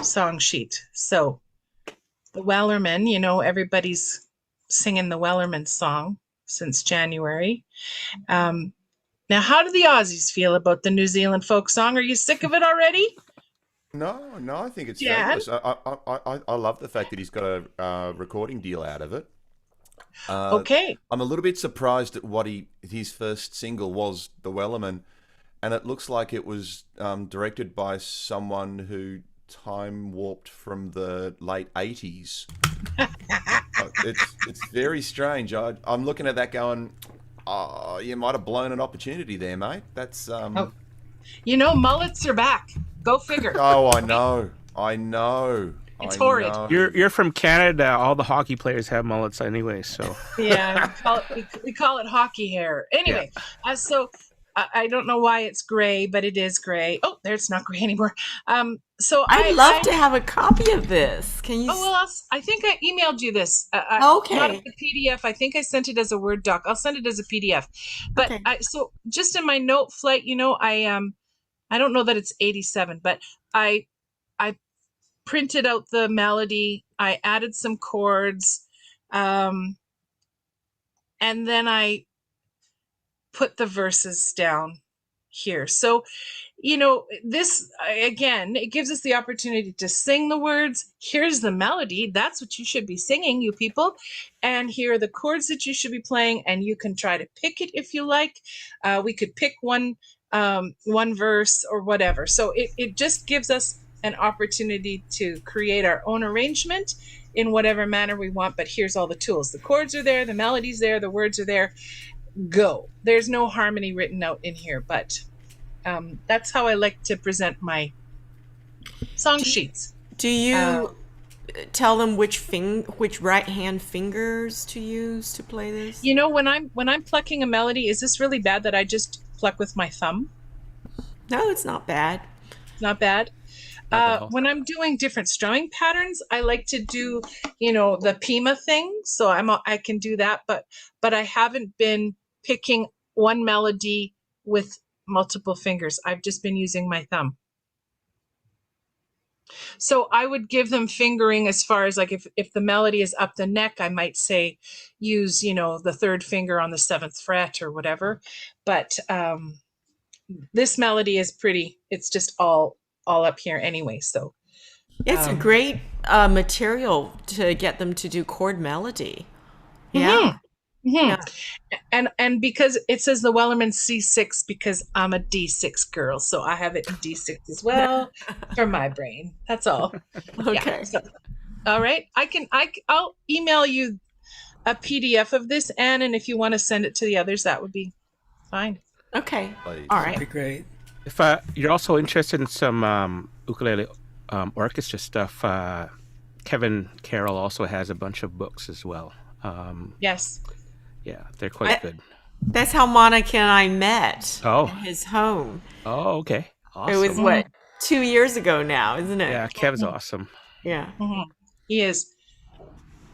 song sheet. So the Wellerman, everybody's singing the Wellerman song since January. Now, how do the Aussies feel about the New Zealand folk song? Are you sick of it already? No, I think it's Yeah. fabulous. I love the fact that he's got a recording deal out of it. Okay. I'm a little bit surprised at what his first single was, The Wellerman, and it looks like it was directed by someone who time warped from the late 80s. It's very strange. I'm looking at that going, oh, you might have blown an opportunity there, mate. That's Mullets are back. Go figure. Oh, I know. It's I horrid. know. You're from Canada. All the hockey players have mullets anyway, so Yeah, we call it hockey hair. Anyway, so I don't know why it's gray, but it is gray. Oh, there, it's not gray anymore. So I'd love to have a copy of this. Can you? Oh well, I think I emailed you this. Okay. Not as a PDF. I think I sent it as a Word doc. I'll send it as a PDF. But Okay. so just in my note flight, I don't know that it's 87, but I printed out the melody. I added some chords, and then I put the verses down here. So, this, again, it gives us the opportunity to sing the words. Here's the melody. That's what you should be singing, you people. And here are the chords that you should be playing, and you can try to pick it if you like. We could pick one verse or whatever. So it just gives us an opportunity to create our own arrangement in whatever manner we want. But here's all the tools. The chords are there, the melody's there, the words are there. Go. There's no harmony written out in here, but that's how I like to present my song sheets. Do you tell them which right hand fingers to use to play this? When I'm plucking a melody, is this really bad that I just pluck with my thumb? No, it's not bad. It's not bad. When I'm doing different strumming patterns, I like to do, the Pima thing. So I can do that, but I haven't been picking one melody with multiple fingers. I've just been using my thumb. So I would give them fingering as far as like if the melody is up the neck, I might say use, the third finger on the 7th fret or whatever. But this melody is pretty, it's just all up here anyway. So it's a great material to get them to do chord melody. Yeah. Yeah. And because it says the Wellerman C6, because I'm a D6 girl, so I have it in D6 as well for my brain. That's all. Okay. Yeah, so, all right. I'll email you a PDF of this, Anne, and if you want to send it to the others, that would be fine. Okay. Please. All That'd be right. great. If you're also interested in some ukulele orchestra stuff, Kevin Carroll also has a bunch of books as well. Yes. Yeah, they're quite I, good. that's how Monica and I met Oh, in his home. oh, okay, It was awesome. what, 2 years ago now, isn't it? Yeah, Kev's awesome. Yeah. He is.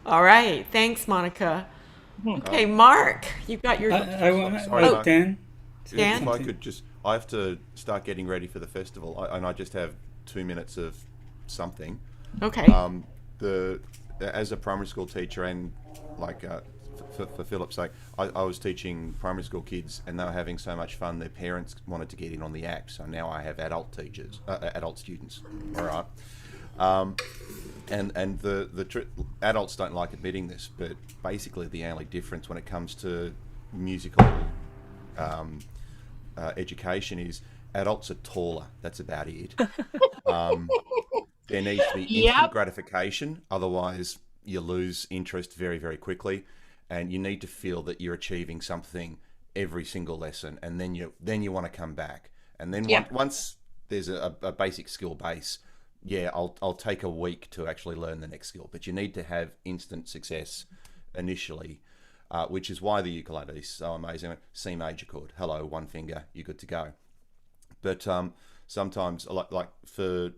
All right. Thanks, Monica. Okay, Mark, you got your. I want Sorry, to. Mark. Dan. Dan? If I could just, I have to start getting ready for the festival, and I just have 2 minutes of something. Okay. As a primary school teacher, and like for Philip's sake, I was teaching primary school kids, and they were having so much fun. Their parents wanted to get in on the act, so now I have adult students. All right. And the adults don't like admitting this, but basically the only difference when it comes to musical education is adults are taller. That's about it. There needs to be instant gratification, otherwise you lose interest very, very quickly, and you need to feel that you're achieving something every single lesson, and then you want to come back, and then once there's a basic skill base, I'll take a week to actually learn the next skill, but you need to have instant success initially, which is why the ukulele is so amazing. C major chord, hello, one finger, you're good to go. But sometimes, like for,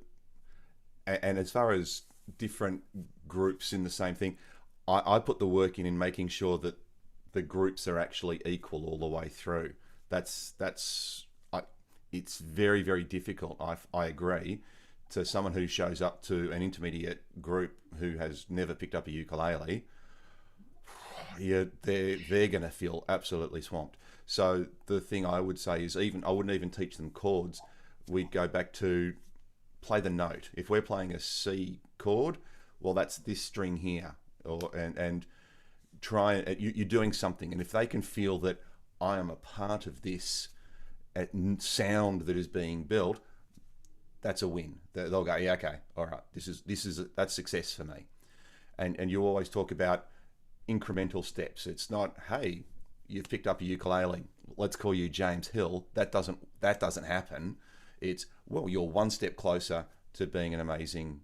and as far as different groups in the same thing, I put the work in making sure that the groups are actually equal all the way through. It's very, very difficult. I agree. To someone who shows up to an intermediate group who has never picked up a ukulele, they're going to feel absolutely swamped. So the thing I would say is, I wouldn't even teach them chords. We'd go back to play the note. If we're playing a C chord, well, that's this string here, and try you're doing something. And if they can feel that I am a part of this sound that is being built, that's a win. They'll go, yeah, okay, all right, that's success for me. And you always talk about incremental steps. It's not, hey, you've picked up a ukulele, let's call you James Hill. That doesn't happen. It's, well, you're one step closer to being an amazing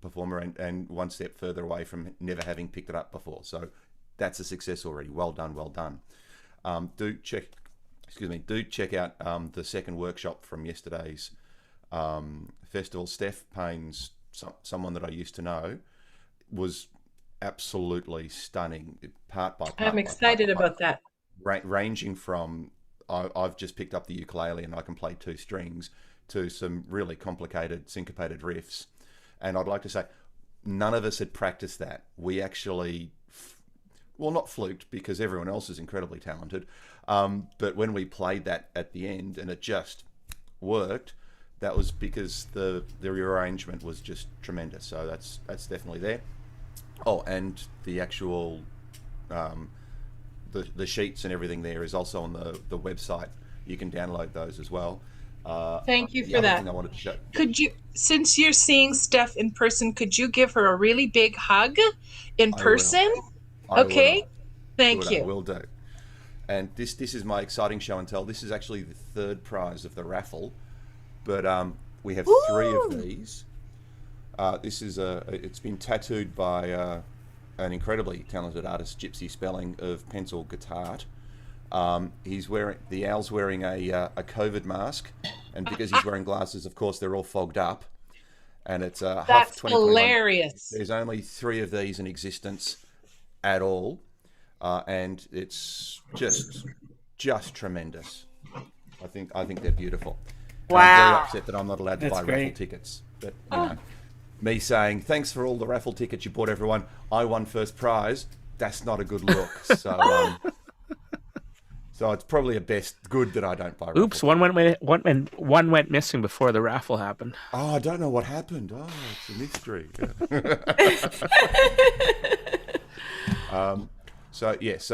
performer, and one step further away from never having picked it up before. So that's a success already. Well done, well done. Do check out the second workshop from yesterday's festival. Steph Payne's, someone that I used to know, was absolutely stunning, part by part. I'm excited about that. Ranging from I've just picked up the ukulele and I can play 2 strings, to some really complicated syncopated riffs. And I'd like to say, none of us had practiced that. We actually, well, not fluked, because everyone else is incredibly talented, but when we played that at the end and it just worked, that was because the rearrangement was just tremendous. So that's definitely there. Oh, and the actual the sheets and everything there is also on the website. You can download those as well. Thank you the for other that. thing I wanted to show. Could you, since you're seeing Steph in person, could you give her a really big hug in person? Okay. Thank you. I will do. And this is my exciting show and tell. This is actually the 3rd prize of the raffle, but we have 3 of these. This is it's been tattooed by an incredibly talented artist, Gypsy Spelling of Pencil Guitar. He's wearing, the owl's wearing a COVID mask, and because he's wearing glasses, of course, they're all fogged up. And it's Huff That's 2021. hilarious. There's only 3 of these in existence at all, and it's just tremendous. I think they're beautiful. And I'm very Wow. upset that I'm not allowed to That's buy great. raffle tickets, but you know, me saying thanks for all the raffle tickets you bought, everyone, I won first prize, that's not a good look. So so it's probably a best good that I don't buy raffle Oops, one went missing before the raffle happened. Oh, I don't know what happened. Oh, it's a mystery. So yes,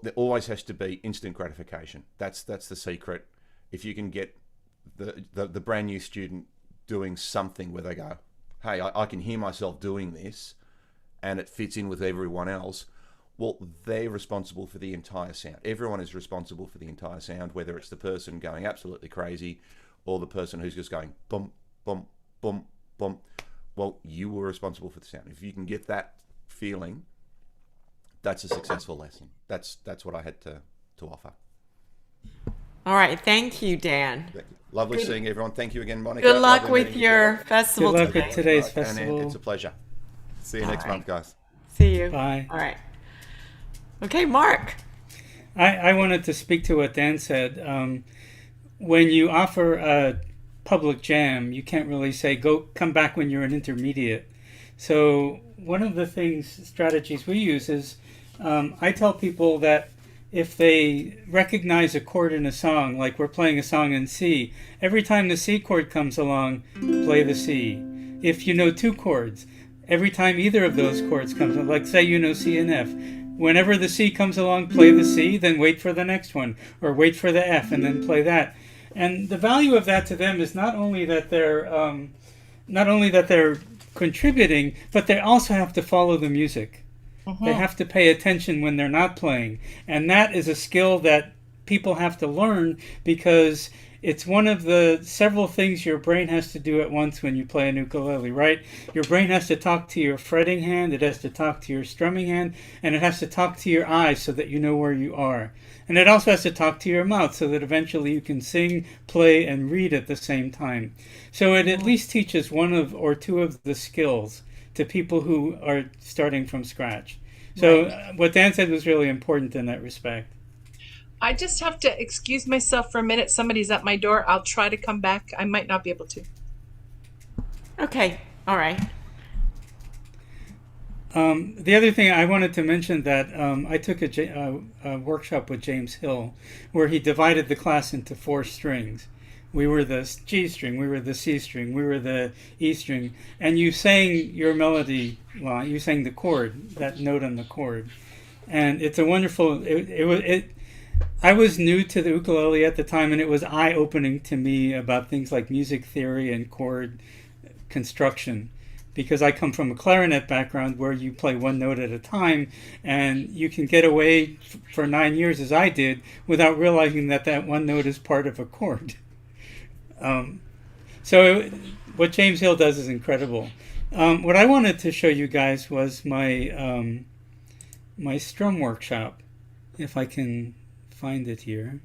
there always has to be instant gratification. That's the secret. If you can get the brand new student doing something where they go, hey, I can hear myself doing this, and it fits in with everyone else. well, they're responsible for the entire sound. Everyone is responsible for the entire sound, whether it's the person going absolutely crazy or the person who's just going bump, bump, bump, bump. Well, you were responsible for the sound. If you can get that feeling, that's a successful lesson. That's what I had to offer. All right. Thank you, Dan. Lovely seeing everyone. Thank you again, Monica. Good luck Lovely with meeting you. your festival Good luck today. with today's And festival. it's a pleasure. See you next month, guys. See you. Bye. All right. Okay, Mark. I wanted to speak to what Dan said. When you offer a public jam, you can't really say, come back when you're an intermediate. So one of the strategies we use is I tell people that if they recognize a chord in a song, like we're playing a song in C, every time the C chord comes along, play the C. If you know two chords, every time either of those chords comes along, like say you know C and F, whenever the C comes along, play the C, then wait for the next one, or wait for the F and then play that. And the value of that to them is not only that they're contributing, but they also have to follow the music. They have to pay attention when they're not playing. And that is a skill that people have to learn, because it's one of the several things your brain has to do at once when you play an ukulele, right? Your brain has to talk to your fretting hand, it has to talk to your strumming hand, and it has to talk to your eyes so that you know where you are. And it also has to talk to your mouth so that eventually you can sing, play, and read at the same time. So it at least teaches one or two of the skills to people who are starting from scratch. So what Dan said was really important in that respect. I just have to excuse myself for a minute. Somebody's at my door. I'll try to come back. I might not be able to. Okay. All right. The other thing I wanted to mention that I took a workshop with James Hill where he divided the class into 4 strings. We were the G string, we were the C string, we were the E string, and you sang your melody line. You sang the chord, that note on the chord, and it's a wonderful. I was new to the ukulele at the time, and it was eye-opening to me about things like music theory and chord construction, because I come from a clarinet background where you play one note at a time, and you can get away for 9 years, as I did, without realizing that one note is part of a chord. So what James Hill does is incredible. What I wanted to show you guys was my my strum workshop, if I can find it here.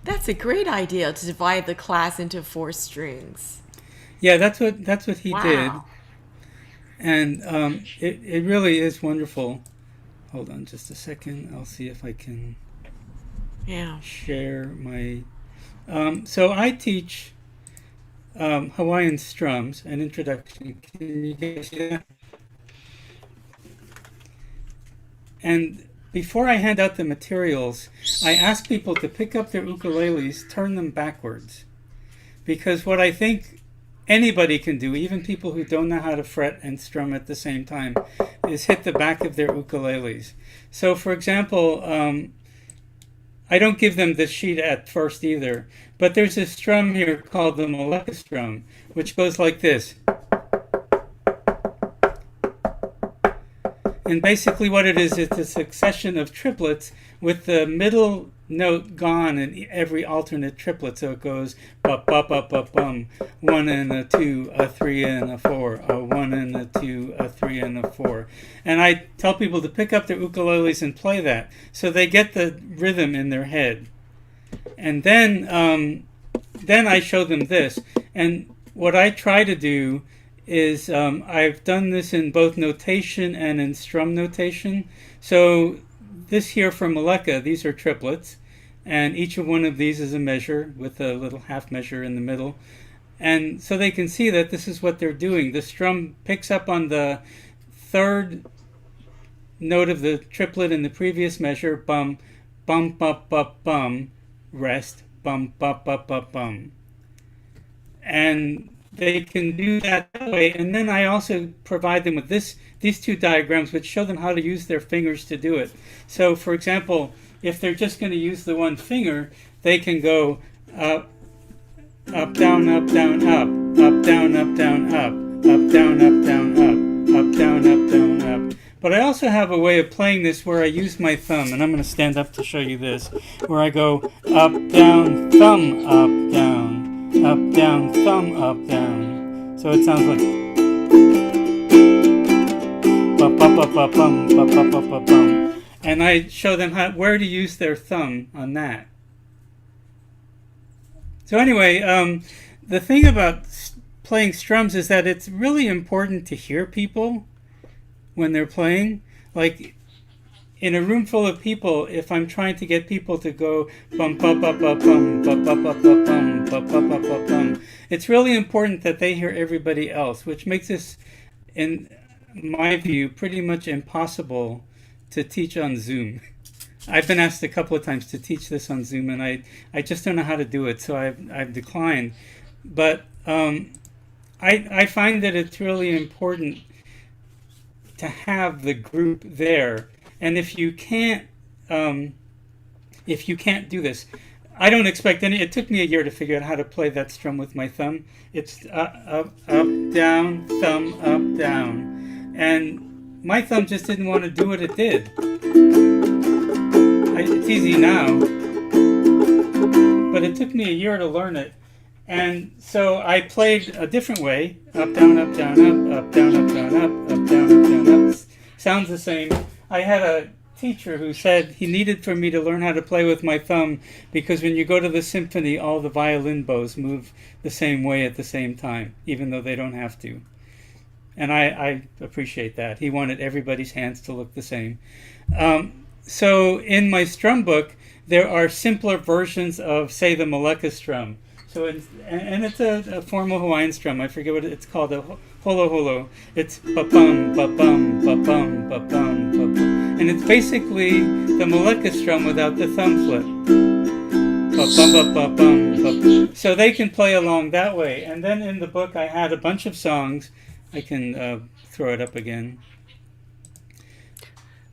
That's a great idea to divide the class into 4 strings. Yeah, that's what he Wow. did, and it really is wonderful. Hold on just a second. I'll see if I can share my. So I teach Hawaiian strums, an introduction. Can you guys see that? And before I hand out the materials, I ask people to pick up their ukuleles, turn them backwards. Because what I think anybody can do, even people who don't know how to fret and strum at the same time, is hit the back of their ukuleles. So for example, I don't give them this sheet at first either, but there's a strum here called the Maleka strum, which goes like this. And basically what it is, it's a succession of triplets with the middle note gone in every alternate triplet. So it goes ba ba ba ba bum, 1 and a 2, a 3 and a 4, a 1 and a 2, a 3 and a 4. And I tell people to pick up their ukuleles and play that, so they get the rhythm in their head. And then I show them this. And what I try to do is I've done this in both notation and in strum notation. So this here for Maleka, these are triplets, and each of one of these is a measure with a little half measure in the middle. And so they can see that this is what they're doing. The strum picks up on the third note of the triplet in the previous measure, bum, bum, bum, bum, bum, rest, bum, bum, bum, bum, bum. And they can do that way, and then I also provide them with these 2 diagrams which show them how to use their fingers to do it. So for example, if they're just going to use the one finger, they can go up, up, down, up, down, up, up, down, up, down, up, up, down, up, down, up, up, down, up, down, up. But I also have a way of playing this where I use my thumb, and I'm going to stand up to show you this, where I go up, down, thumb, up, down, thumb, up, down. So it sounds like ba-ba-ba-ba-bum, ba-ba-ba-ba-bum. And I show them where to use their thumb on that. So anyway, the thing about playing strums is that it's really important to hear people when they're playing. Like in a room full of people, if I'm trying to get people to go bum ba ba ba bum ba ba ba ba bum ba ba ba ba bum, it's really important that they hear everybody else, which makes this, in my view, pretty much impossible to teach on Zoom. I've been asked a couple of times to teach this on Zoom, and I just don't know how to do it, so I've declined. But I find that it's really important to have the group there, and if you can't do this, I don't expect any. It took me a year to figure out how to play that strum with my thumb. It's up, down, thumb, up, down, and my thumb just didn't want to do what it did. It's easy now, but it took me a year to learn it. And so I played a different way. Up, down, up, down, up, down, up, down, up, down, up, down, up. Sounds the same. I had a teacher who said he needed for me to learn how to play with my thumb because when you go to the symphony, all the violin bows move the same way at the same time, even though they don't have to. And I appreciate that. He wanted everybody's hands to look the same. So in my strum book, there are simpler versions of, say, the Malacca strum. So it's a formal Hawaiian strum. I forget what it's called. A holo holo. It's ba-bum, ba-bum, ba-bum, ba-bum, ba-bum. And it's basically the Malacca strum without the thumb flip. Ba-bum, ba-bum, ba-bum. So they can play along that way. And then in the book, I had a bunch of songs. I can throw it up again.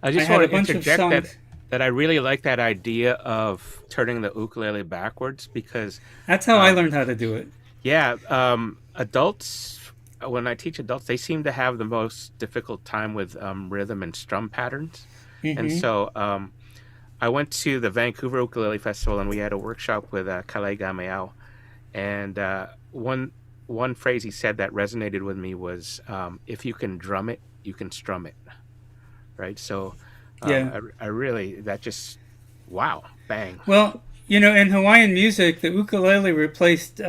I just want to interject that I really like that idea of turning the ukulele backwards because that's how I learned how to do it. Yeah, adults, when I teach adults, they seem to have the most difficult time with rhythm and strum patterns. Mm-hmm. And so I went to the Vancouver Ukulele Festival and we had a workshop with Kale Gameau. And one phrase he said that resonated with me was, if you can drum it, you can strum it. Right? So yeah. I really, that just, wow, bang. Well, you know, in Hawaiian music, the ukulele replaced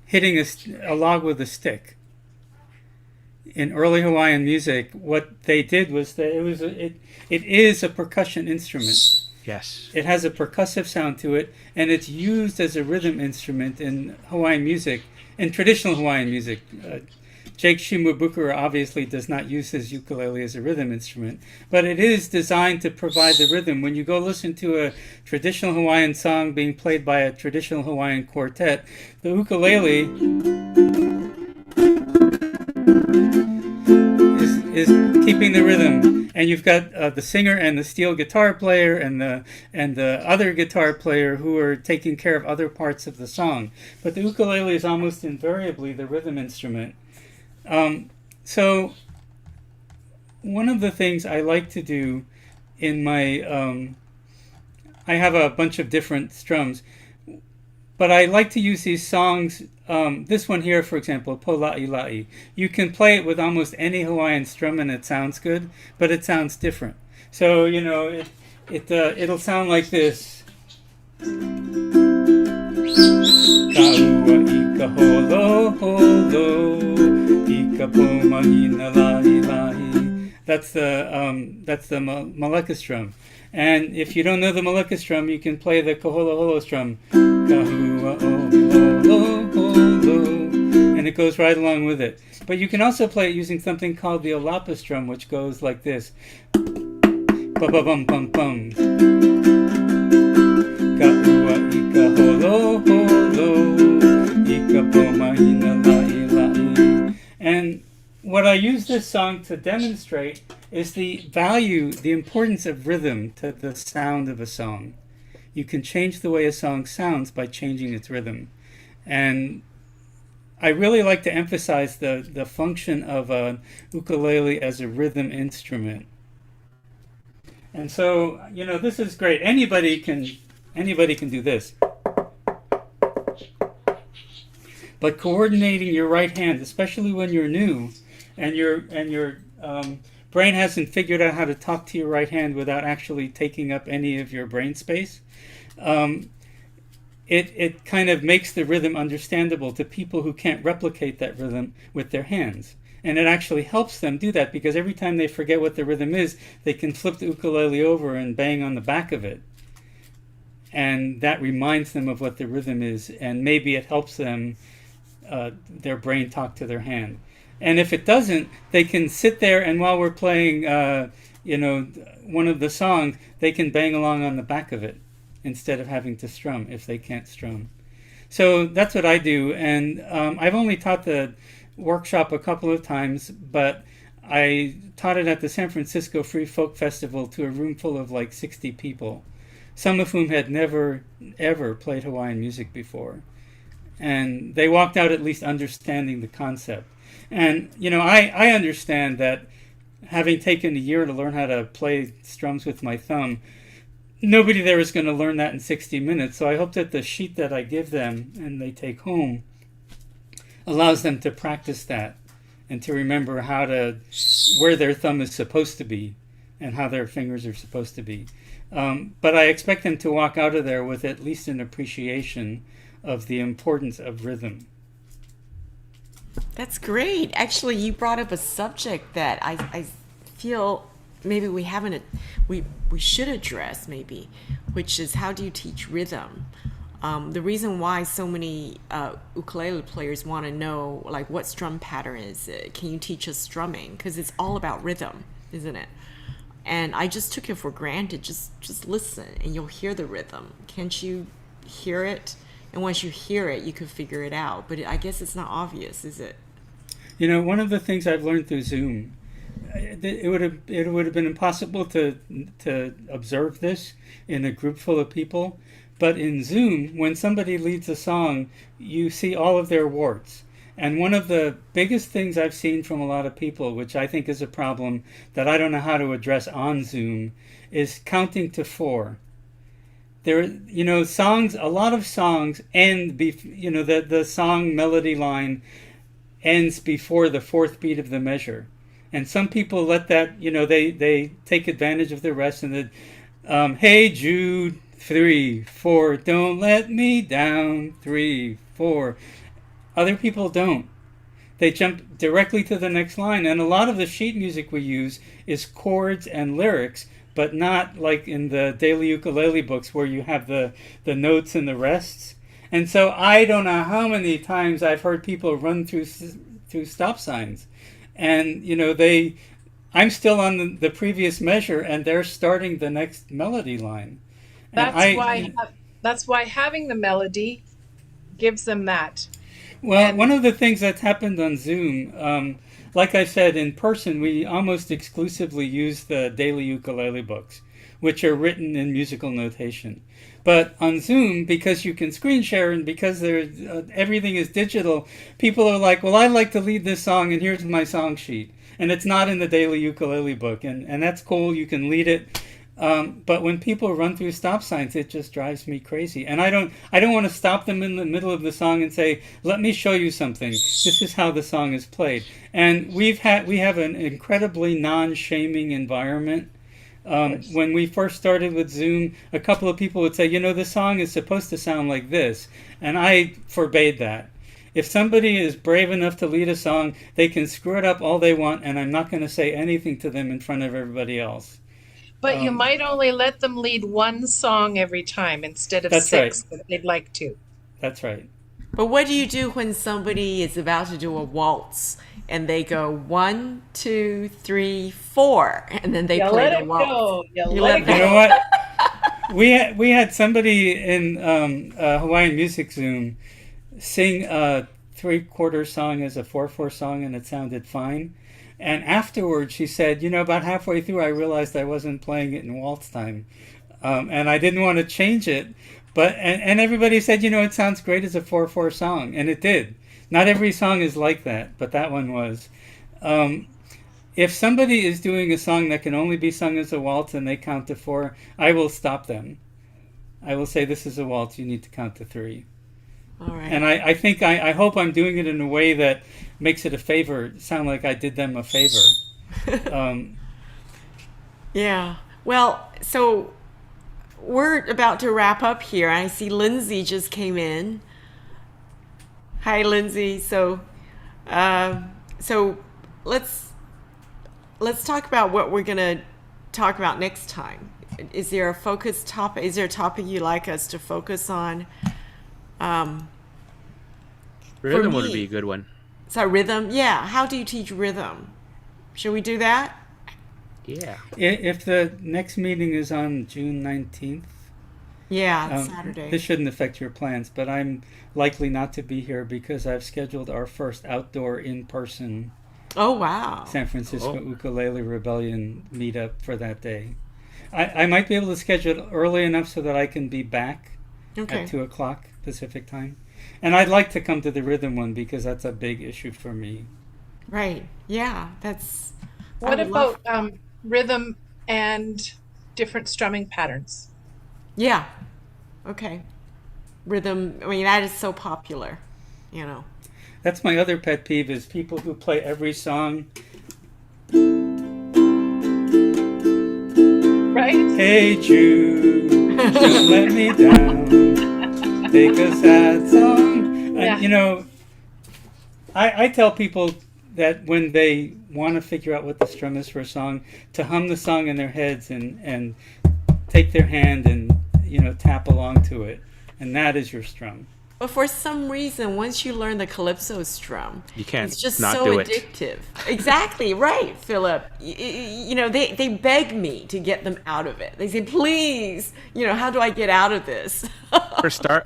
hitting a log with a stick. In early Hawaiian music, what they did was that it is a percussion instrument. Yes. It has a percussive sound to it, and it's used as a rhythm instrument in Hawaiian music, in traditional Hawaiian music. Jake Shimabukuro obviously does not use his ukulele as a rhythm instrument, but it is designed to provide the rhythm. When you go listen to a traditional Hawaiian song being played by a traditional Hawaiian quartet, the ukulele is keeping the rhythm, and you've got the singer and the steel guitar player and the other guitar player who are taking care of other parts of the song. But the ukulele is almost invariably the rhythm instrument. So one of the things I like to do in my, I have a bunch of different strums, but I like to use these songs. This one here, for example, Po La'i La'i. You can play it with almost any Hawaiian strum and it sounds good, but it sounds different. So, you know, it'll sound like this. Ka'ua ika holo holo, ika po mahina la'i la'i. That's the Malacca strum. And if you don't know the Malacca strum, you can play the Kaholo Holo strum. Kahua holo holo, and it goes right along with it. But you can also play it using something called the Olapa strum, which goes like this. Ba ba bum bum bum. Ka'ua ika holo holo, ika po mahina la'i la'i. And what I use this song to demonstrate is the importance of rhythm to the sound of a song. You can change the way a song sounds by changing its rhythm. And I really like to emphasize the function of a ukulele as a rhythm instrument. And so, this is great. Anybody can do this. But coordinating your right hand, especially when you're new, and your brain hasn't figured out how to talk to your right hand without actually taking up any of your brain space, it kind of makes the rhythm understandable to people who can't replicate that rhythm with their hands. And it actually helps them do that, because every time they forget what the rhythm is, they can flip the ukulele over and bang on the back of it. And that reminds them of what the rhythm is, and maybe it helps them, their brain talk to their hand. And if it doesn't, they can sit there, and while we're playing, one of the songs, they can bang along on the back of it instead of having to strum if they can't strum. So that's what I do, and I've only taught the workshop a couple of times, but I taught it at the San Francisco Free Folk Festival to a room full of like 60 people, some of whom had never, ever played Hawaiian music before. And they walked out at least understanding the concept. And, I understand that having taken a year to learn how to play strums with my thumb, nobody there is going to learn that in 60 minutes. So I hope that the sheet that I give them and they take home allows them to practice that and to remember where their thumb is supposed to be and how their fingers are supposed to be. But I expect them to walk out of there with at least an appreciation of the importance of rhythm. That's great. Actually, you brought up a subject that I feel maybe we haven't, we should address maybe, which is how do you teach rhythm? The reason why so many ukulele players want to know like what strum pattern is it? Can you teach us strumming? Because it's all about rhythm, isn't it? And I just took it for granted. Just listen and you'll hear the rhythm. Can't you hear it? And once you hear it, you can figure it out. But I guess it's not obvious, is it? One of the things I've learned through Zoom, it would have been impossible to observe this in a group full of people. But in Zoom, when somebody leads a song, you see all of their warts. And one of the biggest things I've seen from a lot of people, which I think is a problem that I don't know how to address on Zoom, is counting to 4. There, songs, a lot of songs end, the song melody line ends before the 4th beat of the measure. And some people let that, they take advantage of the rest and hey Jude, 3, 4, don't let me down, 3, 4. Other people don't. They jump directly to the next line. And a lot of the sheet music we use is chords and lyrics, but not like in the daily ukulele books where you have the notes and the rests. And so I don't know how many times I've heard people run through stop signs. And, I'm still on the previous measure and they're starting the next melody line. That's why having the melody gives them that. Well, one of the things that's happened on Zoom, like I said, in person, we almost exclusively use the daily ukulele books, which are written in musical notation. But on Zoom, because you can screen share and because everything is digital, people are like, well, I'd like to lead this song and here's my song sheet. And it's not in the daily ukulele book. And that's cool. You can lead it. But when people run through stop signs, it just drives me crazy. And I don't want to stop them in the middle of the song and say, let me show you something. This is how the song is played. And we have an incredibly non-shaming environment. When we first started with Zoom, a couple of people would say, the song is supposed to sound like this. And I forbade that. If somebody is brave enough to lead a song, they can screw it up all they want, and I'm not going to say anything to them in front of everybody else. But you might only let them lead one song every time instead of That's 6 right. that they'd like to. That's right. But what do you do when somebody is about to do a waltz and they go 1, 2, 3, 4, and then they play the waltz? You let it go. You know what? We had somebody in Hawaiian Music Zoom sing a 3/4 song as a 4/4 song, and it sounded fine. And afterwards, she said, about halfway through, I realized I wasn't playing it in waltz time, and I didn't want to change it. But and everybody said, it sounds great as a 4/4 song, and it did. Not every song is like that, but that one was. If somebody is doing a song that can only be sung as a waltz and they count to 4, I will stop them. I will say, this is a waltz, you need to count to 3. All right. And I think, I hope I'm doing it in a way that makes it a favor, sound like I did them a favor. Yeah. Well, so we're about to wrap up here. I see Lindsay just came in. Hi, Lindsay. So let's talk about what we're gonna talk about next time. Is there a focus topic? Is there a topic you'd like us to focus on? Rhythm me- would be a good one. So rhythm, yeah. How do you teach rhythm? Should we do that? Yeah. If the next meeting is on June 19th, Yeah, it's Saturday. this shouldn't affect your plans, but I'm likely not to be here because I've scheduled our first outdoor in-person Oh wow. San Francisco Oh. Ukulele Rebellion meetup for that day. I might be able to schedule it early enough so that I can be back Okay. at 2 o'clock Pacific time. And I'd like to come to the rhythm one because that's a big issue for me. Right. Yeah. That's. I What would love- about rhythm and different strumming patterns? Yeah. Okay. Rhythm. I mean, that is so popular. You know. That's my other pet peeve is people who play every song. Right? Hey Jude, don't let me down. Take a sad song. Yeah. You know, I tell people that when they want to figure out what the strum is for a song, to hum the song in their heads and take their hand and, you know, tap along to it. And that is your strum. But for some reason, once you learn the calypso strum, You can't it's just not so do it. addictive. Exactly right, Philip. You know, they beg me to get them out of it. They say, "Please, you know, how do I get out of this?"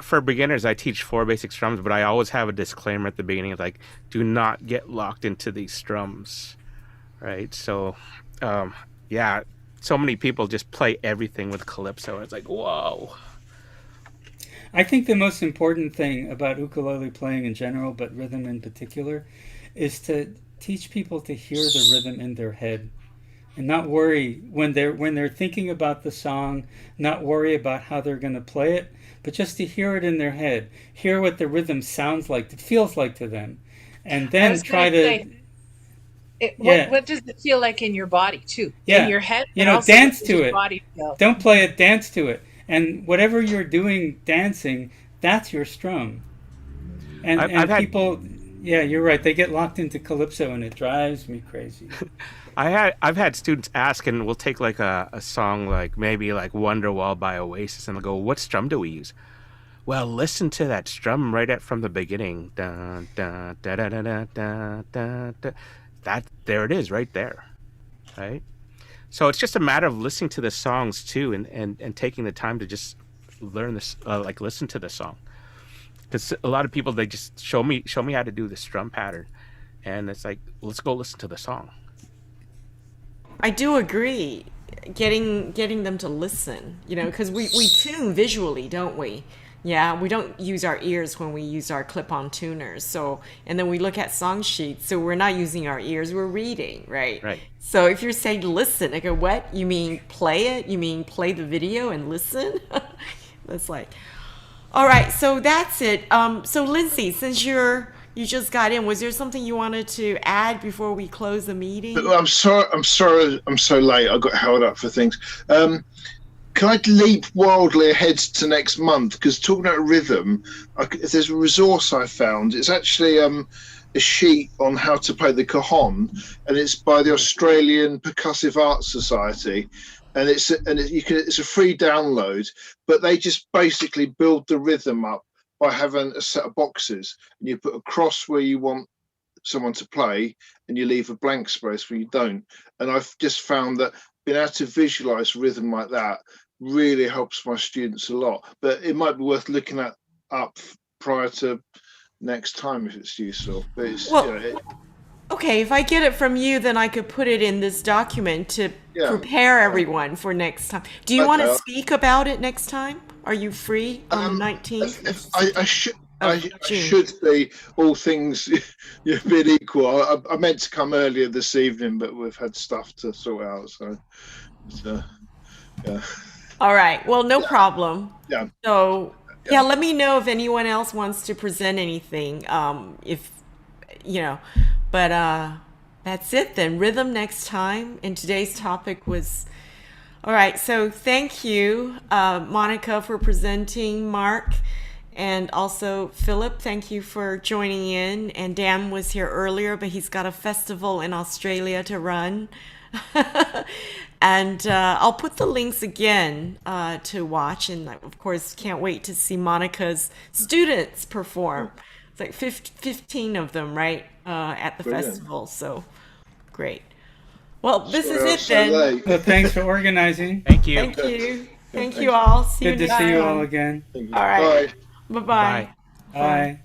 For beginners, I teach 4 basic strums, but I always have a disclaimer at the beginning, like, do not get locked into these strums, right? So, yeah, so many people just play everything with calypso, and it's like, whoa. I think the most important thing about ukulele playing in general, but rhythm in particular, is to teach people to hear the rhythm in their head and not worry when they're thinking about the song, not worry about how they're going to play it, but just to hear it in their head, hear what the rhythm sounds like, it feels like to them, and I then was try gonna to say, Yeah. what does it feel like in your body too? Yeah. In your head, You and know, also dance what does to your it. Body feel? don't play it, dance to it. And whatever you're doing dancing, that's your strum. And, I've had- people, yeah, you're right. They get locked into calypso, and it drives me crazy. I've had students ask, and we'll take like a song like maybe like Wonderwall by Oasis, and they'll go, "What strum do we use?" Well, listen to that strum from the beginning. Dun, dun, da, da, da, da, da, da, da. That there it is, right there, right? So it's just a matter of listening to the songs too, and taking the time to just learn this, like listen to the song. Because a lot of people, they just show me how to do the strum pattern, and it's like, let's go listen to the song. I do agree. Getting them to listen, you know, because we tune visually, don't we? Yeah, we don't use our ears when we use our clip-on tuners. So, and then we look at song sheets. So we're not using our ears, we're reading, right? Right. So if you're saying listen, I go, what? You mean play it? You mean play the video and listen? That's like, all right. So that's it. So Lindsay, since you just got in, was there something you wanted to add before we close the meeting? I'm sorry. I'm so late. I got held up for things. Can I leap wildly ahead to next month? Because talking about rhythm, if there's a resource I found, it's actually a sheet on how to play the cajon, and it's by the Australian Percussive Arts Society, and it's a free download. But they just basically build the rhythm up by having a set of boxes, and you put a cross where you want someone to play, and you leave a blank space where you don't. And I've just found that being able to visualize rhythm like that really helps my students a lot. But it might be worth looking at up prior to next time if it's useful. But it's, Well, you know, okay, if I get it from you, then I could put it in this document to Yeah. prepare everyone for next time. Do you want to Okay. speak about it next time? Are you free on the 19th? of I June. should be, all things being equal. I meant to come earlier this evening, but we've had stuff to sort out. So, yeah. All right. Well, no problem. Yeah. So, yeah, let me know if anyone else wants to present anything. If, but that's it then. Rhythm next time. And today's topic was, all right. So thank you, Monica, for presenting, Mark, and also Philip. Thank you for joining in. And Dan was here earlier, but he's got a festival in Australia to run. And I'll put the links again to watch, and of course can't wait to see Monica's students perform. It's like 15 of them, right, at the festival. So great. Well, this is it then. Well, thanks for organizing. Thank you. Thank you. Thank you all. See you Good to next see you time. all again. All right. Bye. Bye-bye. Bye. Bye.